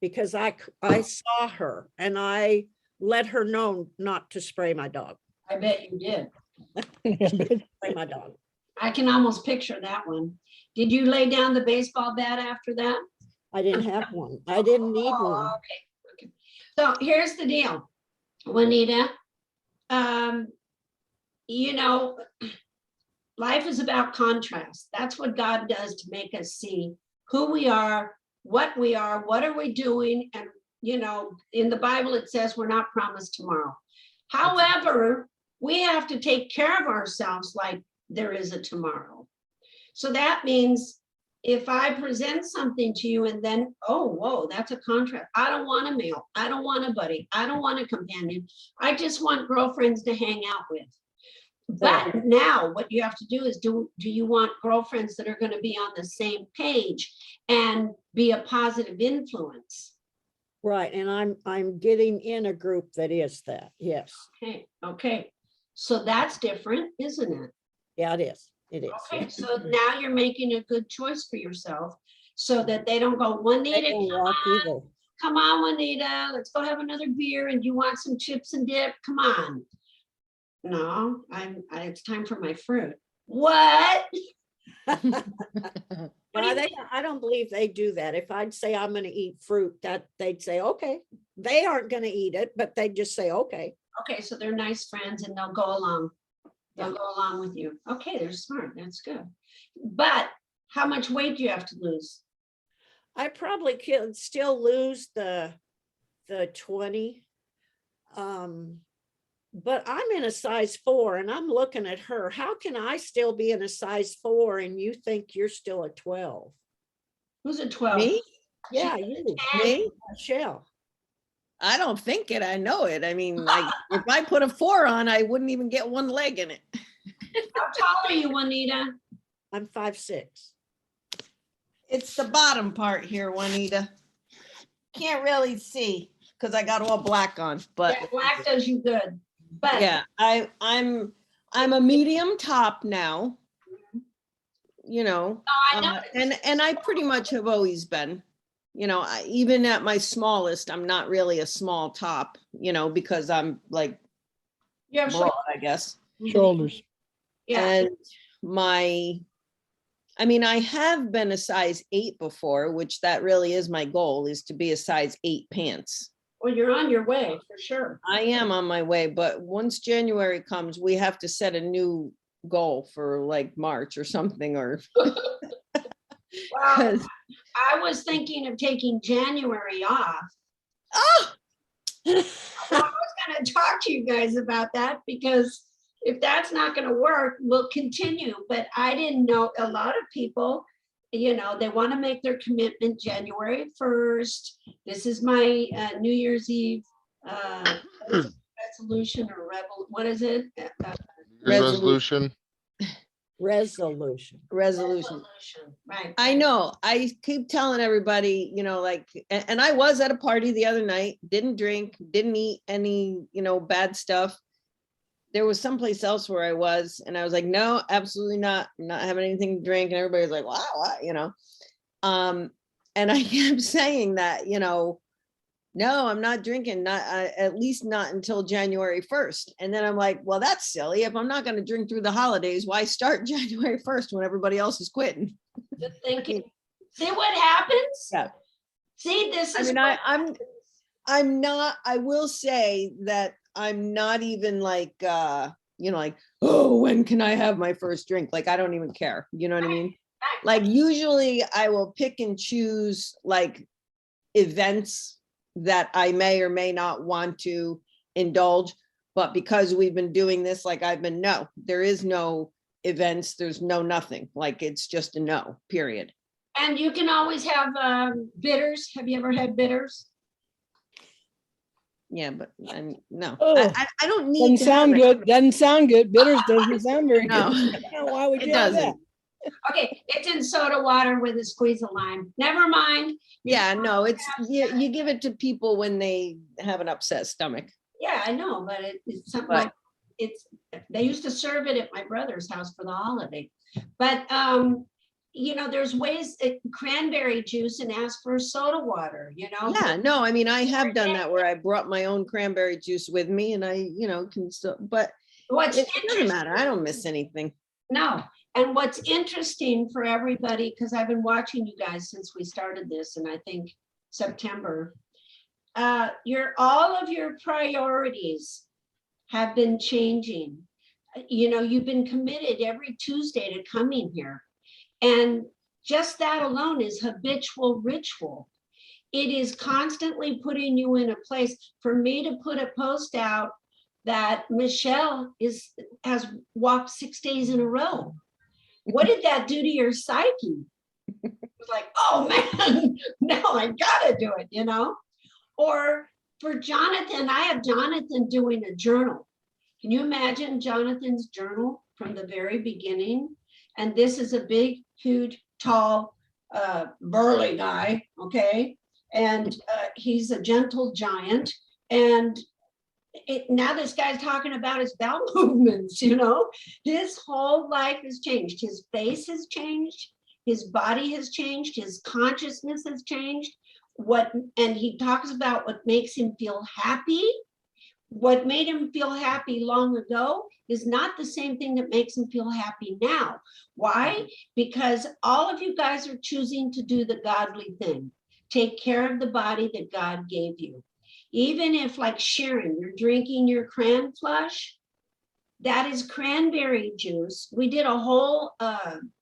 because I saw her and I let her know not to spray my dog,
I bet you did.
spray my dog.
I can almost picture that one. Did you lay down the baseball bat after that?
I didn't have one. I didn't need
Oh,
one.
okay. So here's the deal, Juanita. You know, life is about contrast. That's what God does to make us see who we are, what are we doing? And, you know, in the Bible, it says we're not promised tomorrow. However, we have to take care of ourselves like there is a tomorrow. So that means if I present something to you and then, oh, whoa, that's a contrast. I don't want a male. I don't want a buddy. I don't want a companion. I just want girlfriends to hang out with. But now what you have to do is do you want girlfriends that are going to be on the same page and be a positive influence?
Right, and I'm getting in a group that is that, yes.
Okay. So that's different, isn't it?
Yeah, it is. It is.
Okay,
yeah.
so now you're making a good choice for yourself so that they don't go,
I
Juanita,
don't walk either.
come on, Juanita, let's go have another beer and you want some chips and dip? Come on. No, it's time for my fruit. What? What do you mean?
I don't believe they do that. If I'd say I'm gonna eat fruit, that they'd say, okay. They aren't gonna eat it, but they'd just say, okay.
Okay, so they're nice friends and they'll go along. They'll
Yeah.
go along with you. Okay, they're smart. That's good. But how much weight do you have to lose?
I probably could still lose the 20. But I'm in a size 4 and I'm looking at her. How can I still be in a size 4 and you think you're still a 12?
Who's a 12?
Me?
Yeah, you,
Me?
Michelle.
I don't think it. I know it. I mean, like, if I put a 4 on, I wouldn't even get one leg in it.
How tall are you, Juanita?
I'm 5'6".
It's the bottom part here, Juanita. Can't really see because I got all black on, but
Yeah, black does you good. But
yeah, I'm a medium top now. You know,
I know.
and I pretty much have always been. You know, even at my smallest, I'm not really a small top, you know, because I'm like
You have
broad, I guess.
Shoulders.
Yeah,
And I mean, I have been a size 8 before, which that really is my goal, is to be a size 8 pants.
well, you're on your way for sure.
I am on my way, but once January comes, we have to set a new goal for like March or something, or
Wow,
'cause-
I was thinking of taking January off.
Ah!
I was gonna talk to you guys about that because if that's not gonna work, we'll continue. But I didn't know, a lot of people, you know, they want to make their commitment January 1st. This is my New Year's Eve resolution or what is it?
Resolution.
Resolution.
resolution.
Right.
I know. I keep telling everybody, you know, like, and I was at a party the other night, didn't drink, didn't eat any, you know, bad stuff. There was someplace else where I was, and I was like, no, absolutely not. I'm not having anything to drink. And everybody's like, wow, what? You know. And I kept saying that, you know, no, I'm not drinking, not at least not until January 1st. And then I'm like, well, that's silly. If I'm not going to drink through the holidays, why start January 1st when everybody else is quitting?
Just thinking, see what happens?
Yeah.
See, this
I
is.
mean,
what
I'm not, I will say that I'm not even like, you know, like, oh, when can I have my first drink? Like, I don't even care. You know what I mean? Like, usually I will pick and choose like events that I may or may not want to indulge. But because we've been doing this, like I've been, no, there is no events. There's no nothing. Like, it's just a no, period.
And you can always have bitters. Have you ever had bitters?
Yeah, but no,
Oh,
I don't need
Doesn't
to have
sound
it.
good. Doesn't sound good. Bitters doesn't sound very
No,
good. Why would
it
you have that?
doesn't.
Okay, it's in soda water with a squeeze of lime. Never mind.
Yeah, no, it's, you give it to people when they have an upset stomach.
Yeah, I know, but it's something
But-
like, they used to serve it at my brother's house for the holiday. But, you know, there's ways, cranberry juice and ask for soda water, you know?
Yeah, no, I mean, I have done that where I brought my own cranberry juice with me and I, you know, can still, but
What's
it doesn't
interesting,
matter. I don't miss anything.
no, and what's interesting for everybody, because I've been watching you guys since we started this, and I think September, all of your priorities have been changing. You know, you've been committed every Tuesday to coming here. And just that alone is habitual ritual. It is constantly putting you in a place. For me to put a post out that Michelle has walked 6 days in a row. What did that do to your psyche? It's like, oh man, no, I gotta do it, you know? Or for Jonathan, I have Jonathan doing a journal. Can you imagine Jonathan's journal from the very beginning? And this is a big, huge, tall, burly guy, okay? And he's a gentle giant. And now this guy's talking about his bowel movements, you know? His whole life has changed. His face has changed. His body has changed. His consciousness has changed. And he talks about what makes him feel happy, what made him feel happy long ago is not the same thing that makes him feel happy now. Why? Because all of you guys are choosing to do the godly thing. Take care of the body that God gave you. Even if, like Sharon, you're drinking your cran flush, that is cranberry juice. We did a whole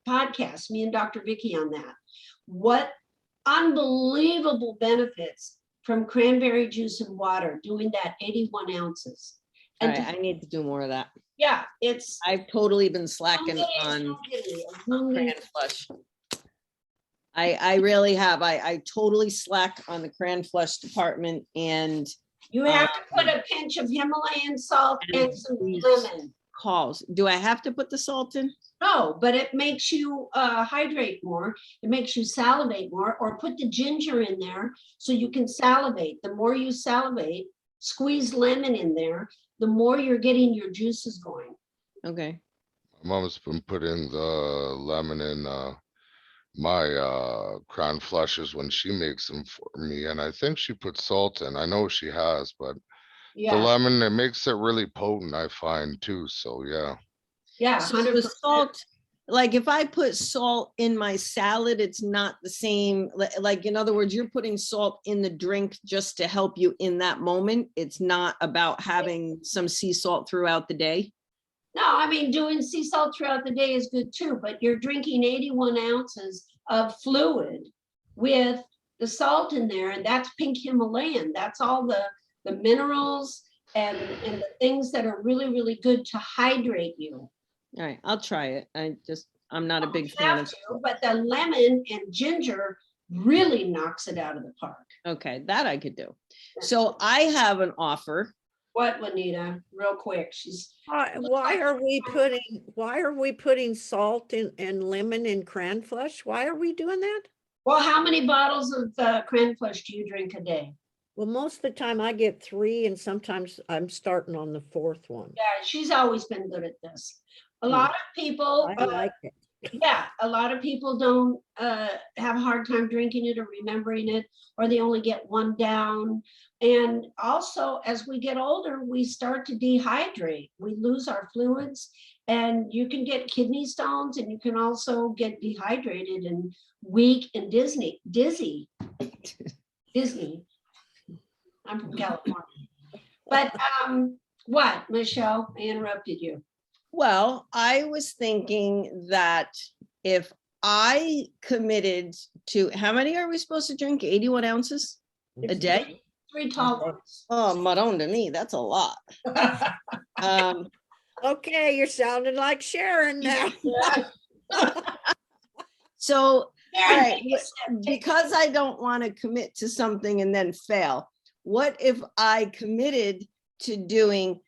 podcast, me and Dr. Vicky, on that. What unbelievable benefits from cranberry juice and water, doing that 81 ounces.
All
And
right, I need to do more of that.
yeah, it's.
I've totally been slacking on
on.
Cran Flush. I really have. I totally slack on the Cran Flush department, and
You have to put a pinch of Himalayan salt and some
Please.
lemon.
calls. Do I have to put the salt in?
No, but it makes you hydrate more. It makes you salivate more, or put the ginger in there so you can salivate. The more you salivate, squeeze lemon in there, the more you're getting your juices going.
Okay.
My mom's been putting the lemon in my crown flushes when she makes them for me, and I think she puts salt in. I know she has, but the
Yeah,
lemon, it makes it really potent, I find too, so yeah.
yeah,
So the
100%.
salt, like if I put salt in my salad, it's not the same. Like, in other words, you're putting salt in the drink just to help you in that moment. It's not about having some sea salt throughout the day.
No, I mean, doing sea salt throughout the day is good too, but you're drinking 81 ounces of fluid with the salt in there, and that's pink Himalayan. That's all the minerals and the things that are really, really good to hydrate you.
All right, I'll try it. I'm not a big
You
fan
have
of,
to, but the lemon and ginger really knocks it out of the park.
okay, that I could do. So I have an offer.
What, Juanita, real quick, she's.
Why are we putting salt and lemon in cran flush? Why are we doing that?
Well, how many bottles of cran flush do you drink a day?
Well, most of the time I get 3 and sometimes I'm starting on the 4th one.
Yeah, she's always been good at this. A lot of people,
I like it.
yeah, a lot of people don't have a hard time drinking it or remembering it, or they only get one down. And also, as we get older, we start to dehydrate. We lose our fluids, and you can get kidney stones, and you can also get dehydrated and weak and dizzy. I'm from California. But what, Michelle? I interrupted you.
Well, I was thinking that if I committed to, how many are we supposed to drink? 81 ounces a day?
3 tall ones.
Oh, Madonna to me, that's a lot.
Okay, you're sounding like Sharon now.
So, all right,
Take a sip, take
because I don't want to commit to something and then fail, what if I committed to doing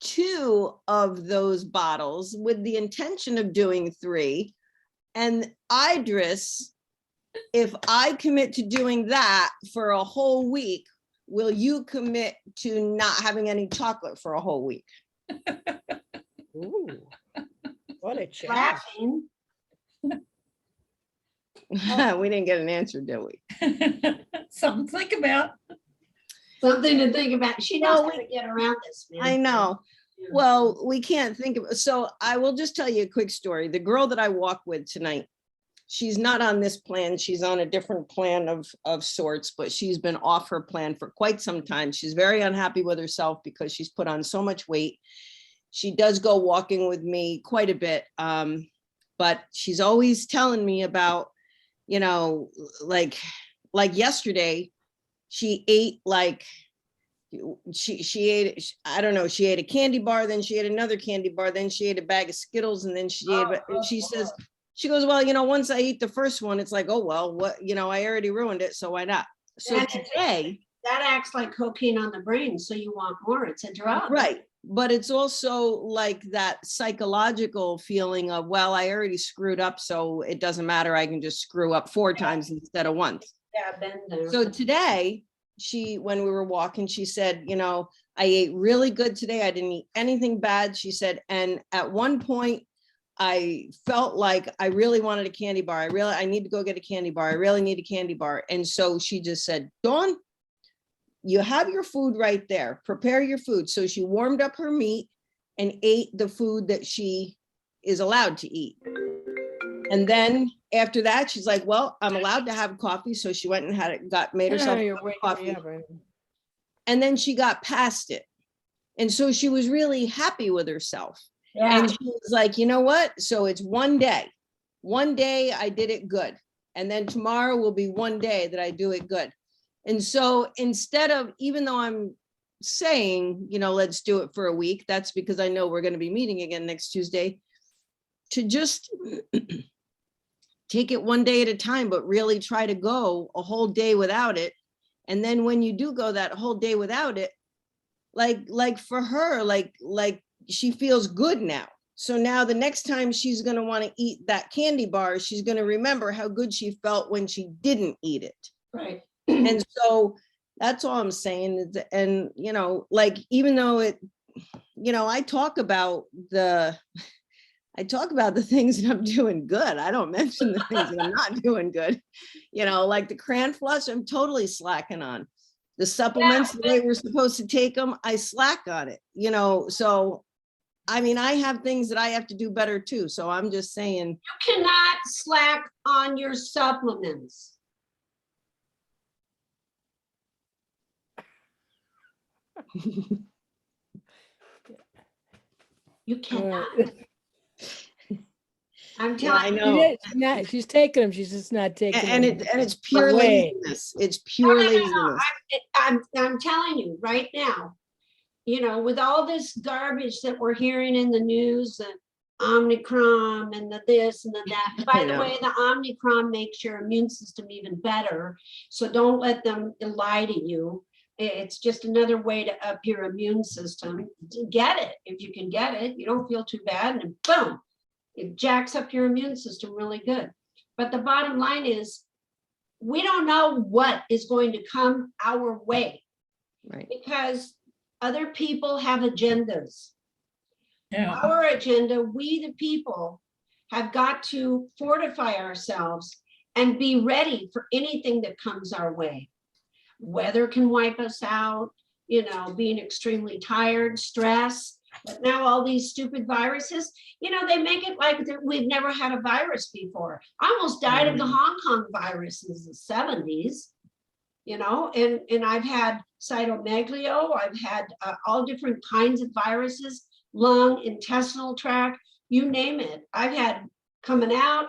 2 of those bottles with the intention of doing 3? And Idris, if I commit to doing that for a whole week, will you commit to not having any chocolate for a whole week?
Ooh, what a challenge.
laughing.
We didn't get an answer, did we?
Something to think about.
Something to think about. She knows
Well,
how to get around this, man.
I know.
Yeah.
Well, we can't think of, so I will just tell you a quick story. The girl that I walk with tonight, she's not on this plan. She's on a different plan of sorts, but she's been off her plan for quite some time. She's very unhappy with herself because she's put on so much weight. She does go walking with me quite a bit. But she's always telling me about, you know, like yesterday, she ate like, she ate, I don't know, she ate a candy bar, then she ate another candy bar, then she ate a bag of Skittles, and then she ate, and she says, she goes, well, you know, once I eat the first one, it's like, oh, well, what, you know, I already ruined it, so why not? So
And
today,
That acts like cocaine on the brain, so you want more. It's a drug.
right, but it's also like that psychological feeling of, well, I already screwed up, so it doesn't matter, I can just screw up 4 times instead of once.
Yeah, been there.
So today, when we were walking, she said, you know, I ate really good today. I didn't eat anything bad. She said, and at one point I felt like I really wanted a candy bar. I need to go get a candy bar. I really need a candy bar. And so she just said, Dawn, you have your food right there, prepare your food. So she warmed up her meat and ate the food that she is allowed to eat. And then after that, she's like, well, I'm allowed to have coffee. So she went and had it, made herself
You're
a
waking
coffee.
me up, Brandon.
And then she got past it. And so she was really happy with herself.
Yeah,
And she was like, you know what? So it's one day. One day I did it good. And then tomorrow will be one day that I do it good. And so instead of, even though I'm saying, you know, let's do it for a week, that's because I know we're going to be meeting again next Tuesday, to just take it one day at a time, but really try to go a whole day without it. And then when you do go that whole day without it, like for her, like she feels good now. So now the next time she's going to want to eat that candy bar, she's going to remember how good she felt when she didn't eat it.
right.
And so that's all I'm saying. And, you know, like, even though it, you know, I talk about the things that I'm doing good. I don't mention the things that I'm not doing good. You know, like the crayon flush, I'm totally slacking on. The supplements, the way we're supposed to take them, I slack on it, you know, so, I mean, I have things that I have to do better too. So I'm just saying,
You cannot slack on your supplements. You cannot. I'm
yeah, I
telling you.
know.
She's not, she's taking them, she's just not taking
And
them.
it's pure
away.
laziness. It's pure
No,
laziness.
I'm telling you right now, you know, with all this garbage that we're hearing in the news, the Omicron and the this and the that. By the
know.
way, the Omicron makes your immune system even better. So don't let them lie to you. It's just another way to up your immune system. Get it. If you can get it, you don't feel too bad, and boom, it jacks up your immune system really good. But the bottom line is, we don't know what is going to come our way
Right.
because other people have agendas.
Yeah,
Our agenda, we the people, have got to fortify ourselves and be ready for anything that comes our way. Weather can wipe us out, you know, being extremely tired, stress. But now all these stupid viruses, you know, they make it like we've never had a virus before. I almost died of the Hong Kong virus in the 70s, you know, and I've had cytomegalo, I've had all different kinds of viruses, lung, intestinal tract, you name it. I've had coming out,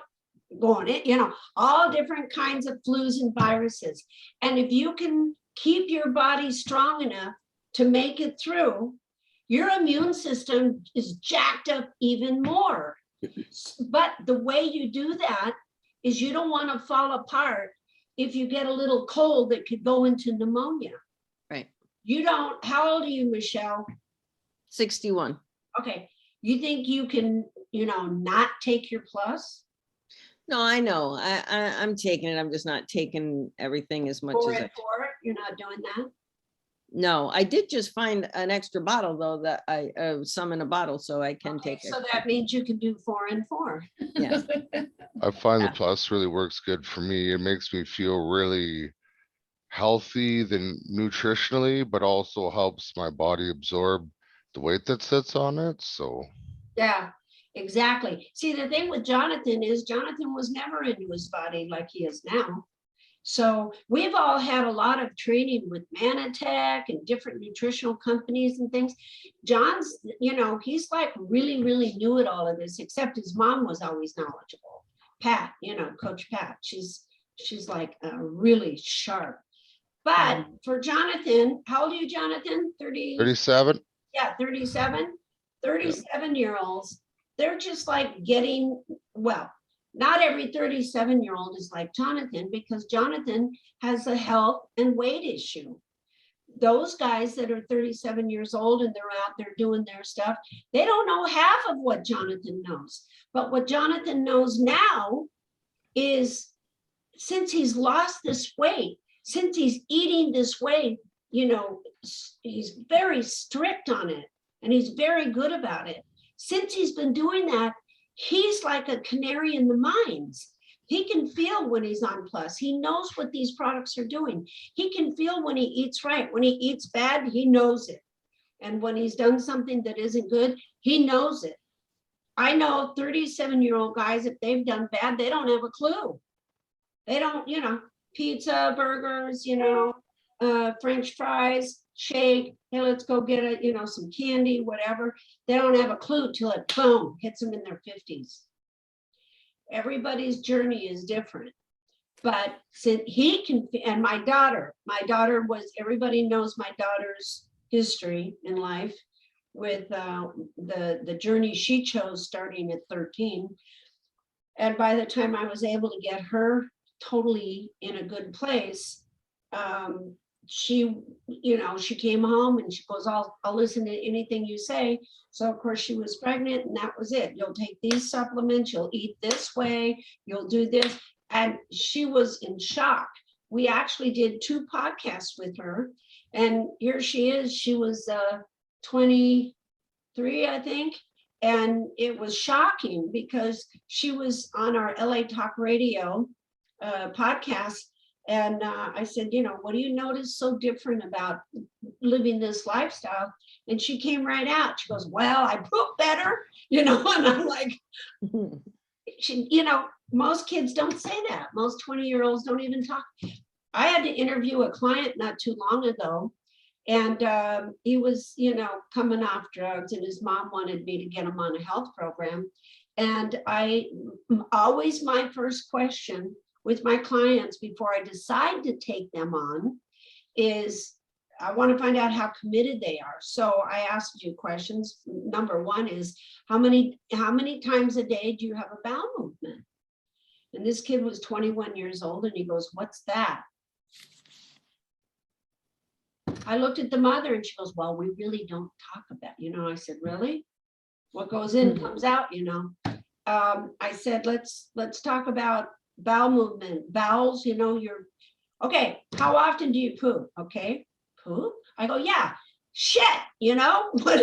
going in, you know, all different kinds of flus and viruses. And if you can keep your body strong enough to make it through, your immune system is jacked up even more. But the way you do that is you don't want to fall apart if you get a little cold that could go into pneumonia.
Right.
You don't, how old are you, Michelle?
61.
Okay, you think you can, you know, not take your plus?
No, I know. I'm taking it. I'm just not taking everything as much
4
as
and 4, you're not doing that?
No, I did just find an extra bottle though, that I, some in a bottle, so I can
Okay,
take it.
so that means you can do 4 and 4.
Yeah.
I find the
Yeah.
plus really works good for me. It makes me feel really healthy than nutritionally, but also helps my body absorb the weight that sits on it. So
Yeah, exactly. See, the thing with Jonathan is Jonathan was never into his body like he is now. So we've all had a lot of training with Manatech and different nutritional companies and things. John's, you know, he's like really, really new at all of this, except his mom was always knowledgeable. Pat, you know, Coach Pat, she's like really sharp. But for Jonathan, how old are you, Jonathan? 30?
37,
Yeah, 37. 37-year-olds, they're just like getting, well, not every 37-year-old is like Jonathan, because Jonathan has a health and weight issue. Those guys that are 37 years old and they're out there doing their stuff, they don't know half of what Jonathan knows. But what Jonathan knows now is, since he's lost this weight, since he's eating this way, you know, he's very strict on it and he's very good about it. Since he's been doing that, he's like a canary in the mines, He can feel when he's on plus. He knows what these products are doing. He can feel when he eats right. When he eats bad, he knows it. And when he's done something that isn't good, he knows it. I know 37-year-old guys, if they've done bad, they don't have a clue. They don't, pizza, burgers, French fries, shake, hey, let's go get some candy, whatever. They don't have a clue till it, boom, hits them in their 50s. Everybody's journey is different. But since he can, and my daughter was, everybody knows my daughter's history in life with the journey she chose starting at 13. And by the time I was able to get her totally in a good place, she came home and she goes, I'll listen to anything you say. So of course she was pregnant, and that was it. You'll take these supplements, you'll eat this way, you'll do this. And she was in shock. We actually did 2 podcasts with her, and here she is. She was 23, I think. And it was shocking because she was on our LA Talk Radio podcast. And I said, what do you notice so different about living this lifestyle? And she came right out. She goes, well, I poop better, and I'm like, most kids don't say that. Most 20-year-olds don't even talk. I had to interview a client not too long ago, and he was, coming off drugs, and his mom wanted me to get him on a health program. And always my first question with my clients before I decide to take them on is, I want to find out how committed they are. So I asked you questions. Number 1 is, how many times a day do you have a bowel movement? And this kid was 21 years old, and he goes, what's that? I looked at the mother, and she goes, well, we really don't talk about, I said, really? What goes in comes out, I said, let's talk about bowel movement, bowels, okay, how often do you poop? Okay, poop? I go, yeah, shit, what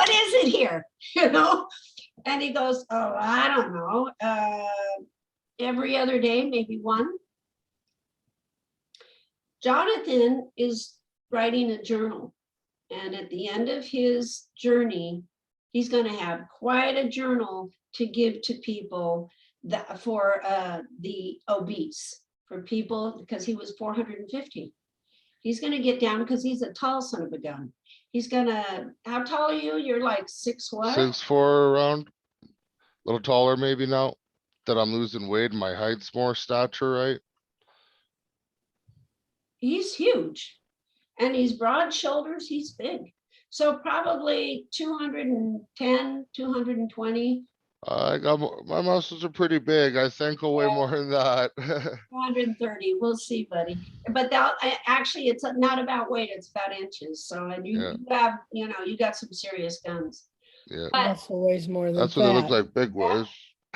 is it here? And he goes, oh, I don't know, every other day, maybe 1. Jonathan is writing a journal, and at the end of his journey, he's going to have quite a journal to give to people for the obese, for people, because he was 450. He's going to get down, because he's a tall son of a gun. He's gonna, how tall are you? You're like 6 what?
6'4" around, a little taller maybe now that I'm losing weight and my height's more stature, right?
He's huge, and he's broad shoulders, he's big. So probably 210, 220.
My muscles are pretty big. I think I'll weigh more than that.
230, we'll see, buddy. But actually, it's not about weight, it's about inches. So, and you have, you got some serious guns.
Yeah,
But
Muscle weighs more than
that's what it looks
fat.
like, big boys.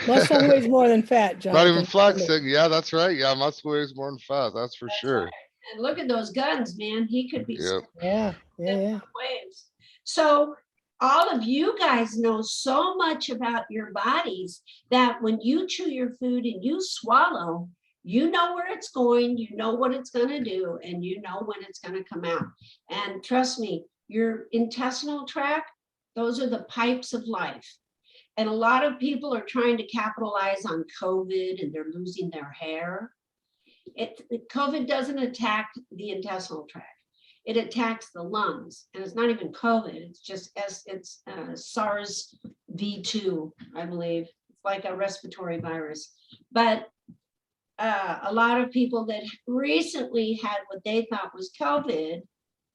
Muscle weighs more than fat,
Not
Jonathan.
even flexing. Yeah, that's right. Yeah, muscle weighs more than fat. That's for sure.
right. And look at those guns, man. He could be
Yep.
Yeah.
waves. So all of you guys know so much about your bodies that when you chew your food and you swallow, you know where it's going, you know what it's going to do, and you know when it's going to come out. And trust me, your intestinal tract, those are the pipes of life. And a lot of people are trying to capitalize on COVID, and they're losing their hair. COVID doesn't attack the intestinal tract. It attacks the lungs, and it's not even COVID. It's just SARS-V2, I believe. It's like a respiratory virus. But a lot of people that recently had what they thought was COVID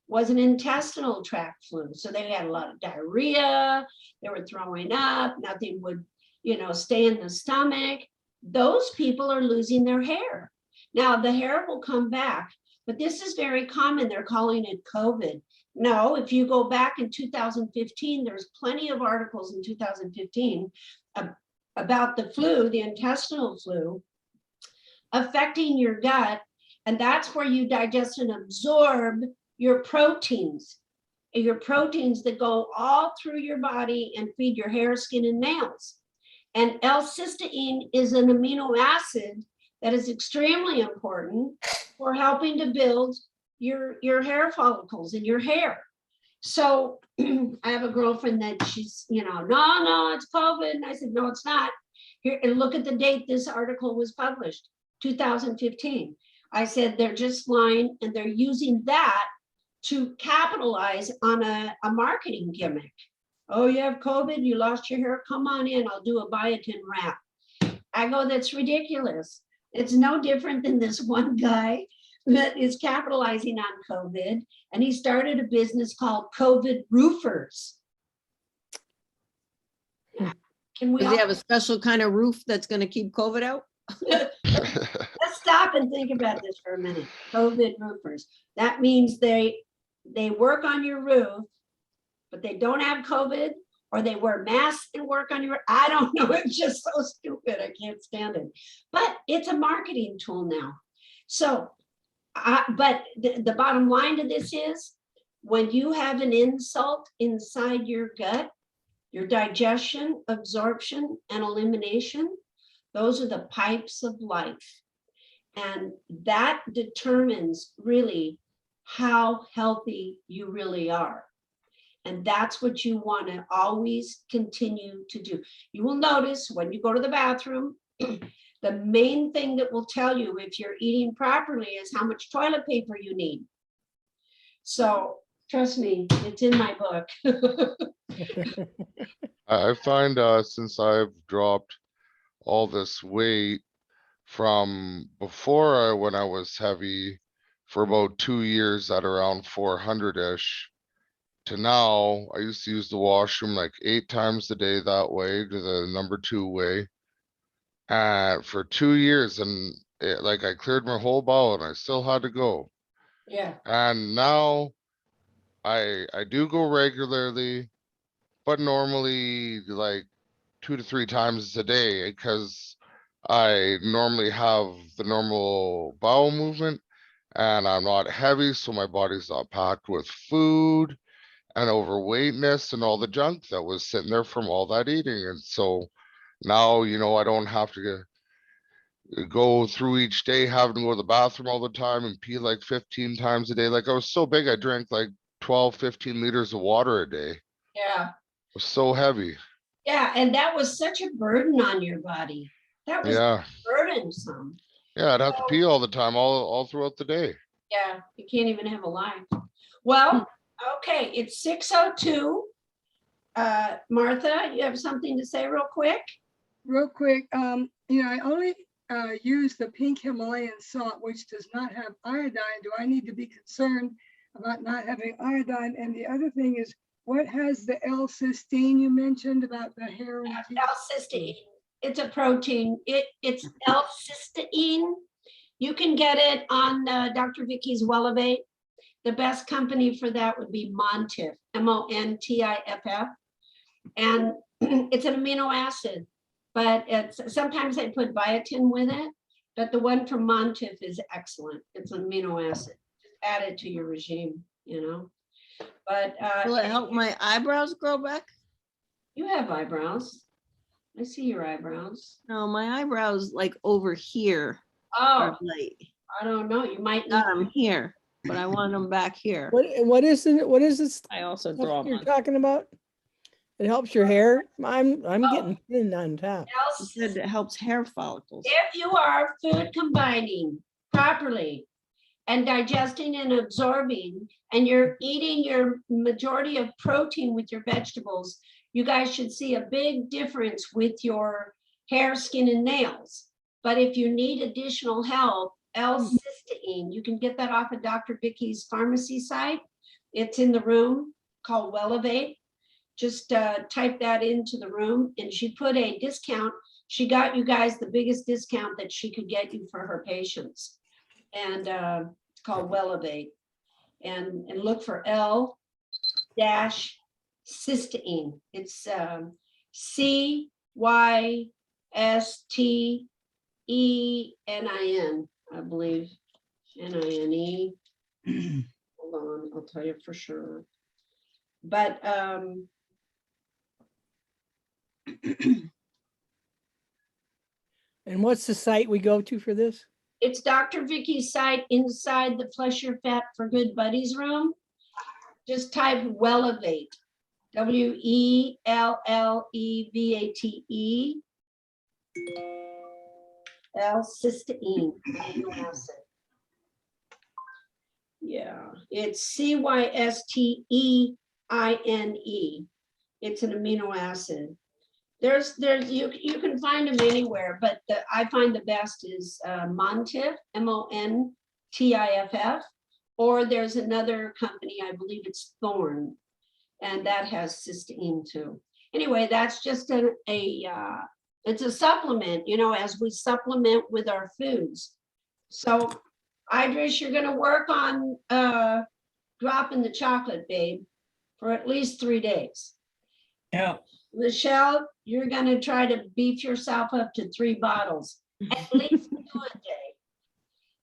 was an intestinal tract flu. So they had a lot of diarrhea. They were throwing up. Nothing would, stay in the stomach. Those people are losing their hair. Now the hair will come back, but this is very common. They're calling it COVID. No, if you go back in 2015, there's plenty of articles in 2015 about the flu, the intestinal flu, affecting your gut. And that's where you digest and absorb your proteins that go all through your body and feed your hair, skin, and nails. And L-cysteine is an amino acid that is extremely important for helping to build your hair follicles in your hair. So I have a girlfriend that she's, no, it's COVID. And I said, no, it's not. Here, and look at the date this article was published, 2015. I said, they're just lying, and they're using that to capitalize on a marketing gimmick. Oh, you have COVID, you lost your hair, come on in, I'll do a biotin wrap. I go, that's ridiculous. It's no different than this one guy that is capitalizing on COVID, and he started a business called COVID Roofers. Yeah. Can we
Does
all
he have a special kind of roof that's gonna keep COVID out?
let's stop and think about this for a minute. COVID Roofers. That means they work on your roof, but they don't have COVID, or they wear masks and work on your, I don't know, it's just so stupid, I can't stand it. But it's a marketing tool now. So, but the bottom line to this is, when you have an insult inside your gut, your digestion, absorption, and elimination, those are the pipes of life. And that determines really how healthy you really are. And that's what you want to always continue to do. You will notice when you go to the bathroom, the main thing that will tell you if you're eating properly is how much toilet paper you need. So trust me, it's in my book.
I find since I've dropped all this weight from before, when I was heavy for about 2 years at around 400-ish, to now, I used to use the washroom like 8 times a day that way, to the number 2 way. For 2 years, and like I cleared my whole bowel and I still had to go.
Yeah.
And now I do go regularly, but normally like 2 to 3 times a day, because I normally have the normal bowel movement and I'm not heavy, so my body's not packed with food and overweightness and all the junk that was sitting there from all that eating. And so now, I don't have to go through each day having to go to the bathroom all the time and pee like 15 times a day. Like I was so big, I drank like 12, 15 liters of water a day.
Yeah.
It was so heavy.
Yeah. And that was such a burden on your body. That was
Yeah.
burdensome.
Yeah, I'd have to pee all the time, all throughout the day.
Yeah, you can't even have a life. Well, okay, it's 6:02. Martha, you have something to say real quick?
Real quick, I only use the pink Himalayan salt, which does not have iodine. Do I need to be concerned about not having iodine? And the other thing is, what has the L-cysteine you mentioned about the hair and teeth?
L-cysteine. It's a protein. It's L-cysteine. You can get it on Dr. Vicky's Welevate. The best company for that would be Montiff, M-O-N-T-I-F-F. And it's an amino acid, but sometimes I put biotin with it, but the one from Montiff is excellent. It's an amino acid. Just add it to your regime, But
Will it help my eyebrows grow back?
you have eyebrows. I see your eyebrows.
No, my eyebrows like over here
Oh,
are like,
I don't know. You might need.
got them here, but I want them back here.
What is it? What is this
I also
stuff
draw
you're
mine.
talking about? It helps your hair. I'm getting thin on top.
It said it helps hair follicles.
If you are food combining properly and digesting and absorbing, and you're eating your majority of protein with your vegetables, you guys should see a big difference with your hair, skin, and nails. But if you need additional help, L-cysteine, you can get that off of Dr. Vicky's pharmacy site. It's in the room called Welevate. Just type that into the room, and she put a discount. She got you guys the biggest discount that she could get you for her patients. And it's called Welevate. And look for L-cysteine. It's C-Y-S-T-E-N-I-N, I believe. N-I-N-E. Hold on, I'll tell you for sure. But
And what's the site we go to for this?
It's Dr. Vicky's site inside the Flush Your Fat for Good Buddies room. Just type Wellevate, WELLEVATE. L-cysteine amino acid. Yeah, it's CYSTEINE. It's an amino acid. You can find them anywhere, but I find the best is Montiff, MONTIFF, or there's another company, I believe it's Thorn, and that has cysteine too. Anyway, that's just it's a supplement, as we supplement with our foods. So Idris, you're gonna work on dropping the chocolate, babe, for at least 3 days.
Yeah.
Michelle, you're gonna try to beef yourself up to 3 bottles, at least 2 a day.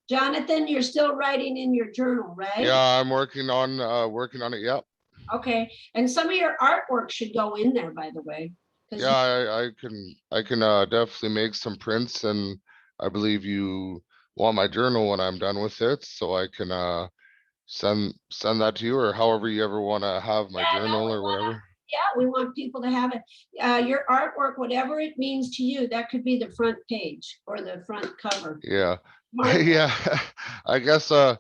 Jonathan, you're still writing in your journal, right?
Yeah, I'm working on it. Yep.
Okay, and some of your artwork should go in there, by the way. 'cause you-
Yeah, I can definitely make some prints, and I believe you want my journal when I'm done with it, so I can send that to you, or however you ever want to have my
Yeah, no,
journal
we
or
wanna-
whatever.
Yeah, we want people to have it. Your artwork, whatever it means to you, that could be the front page or the front cover.
Yeah.
Mark,
Yeah, I guess I'd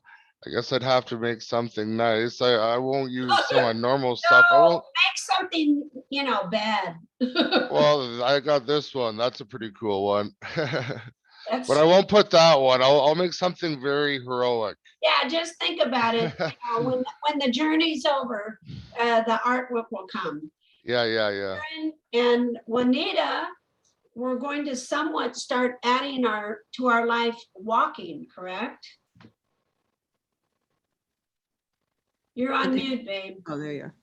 have to make something nice. I won't use some of my normal stuff. I
no,
won't.
make something, bad.
Well, I got this one. That's a pretty cool one.
That's,
But I won't put that one. I'll make something very heroic.
yeah, just think about it. When the journey's over, the artwork will come.
Yeah.
Karen and Juanita, we're going to somewhat start adding to our life walking, correct? You're on mute, babe.
Oh, there you are.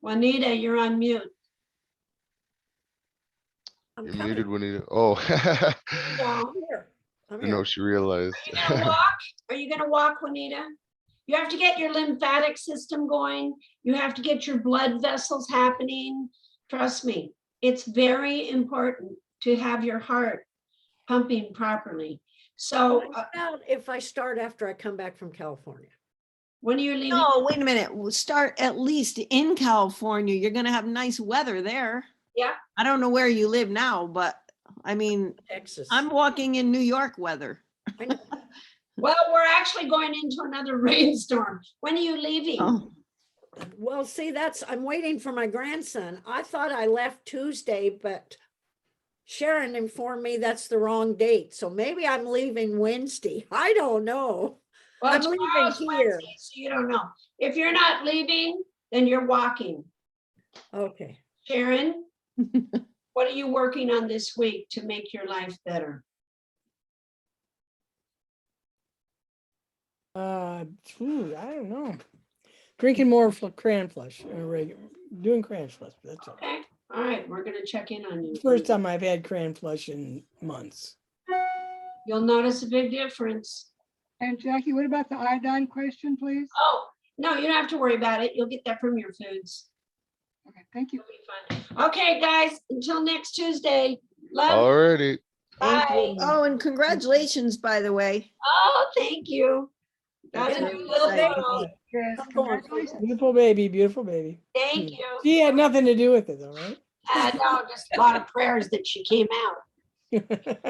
Juanita, you're on mute.
I'm
You're
coming.
muted when you, oh.
No.
I'm here. I'm
I know
here.
she realized.
Are you gonna walk? Are you gonna walk, Juanita? You have to get your lymphatic system going. You have to get your blood vessels happening. Trust me, it's very important to have your heart pumping properly. So
What about if I start after I come back from California?
when are you leaving?
No, wait a minute. We'll start at least in California. You're gonna have nice weather there.
Yeah.
I don't know where you live now, but I mean,
Texas.
I'm walking in New York weather.
I know.
Well, we're actually going into another rainstorm. When are you leaving?
Oh,
Well, see, I'm waiting for my grandson. I thought I left Tuesday, but Sharon informed me that's the wrong date. So maybe I'm leaving Wednesday. I don't know.
Well,
I'm leaving
tomorrow's
here.
Wednesday, so you don't know. If you're not leaving, then you're walking.
Okay.
Sharon, what are you working on this week to make your life better?
I don't know. Drinking more crayon flush, doing crayon flush, that's all.
Okay, all right, we're gonna check in on you.
First time I've had crayon flush in months.
You'll notice a big difference.
And Jackie, what about the iodine question, please?
Oh, no, you don't have to worry about it. You'll get that from your foods.
Okay, thank you.
It'll be fun. Okay, guys, until next Tuesday. Love.
Alrighty.
thank
Bye.
you. Oh, and congratulations, by the way.
Oh, thank you. That's
That's
a
very
little
exciting.
girl.
Yes,
I'm going.
congratulations.
Beautiful baby, beautiful baby.
Thank you.
She had nothing to do with it, all right?
No, just a lot of prayers that she came out.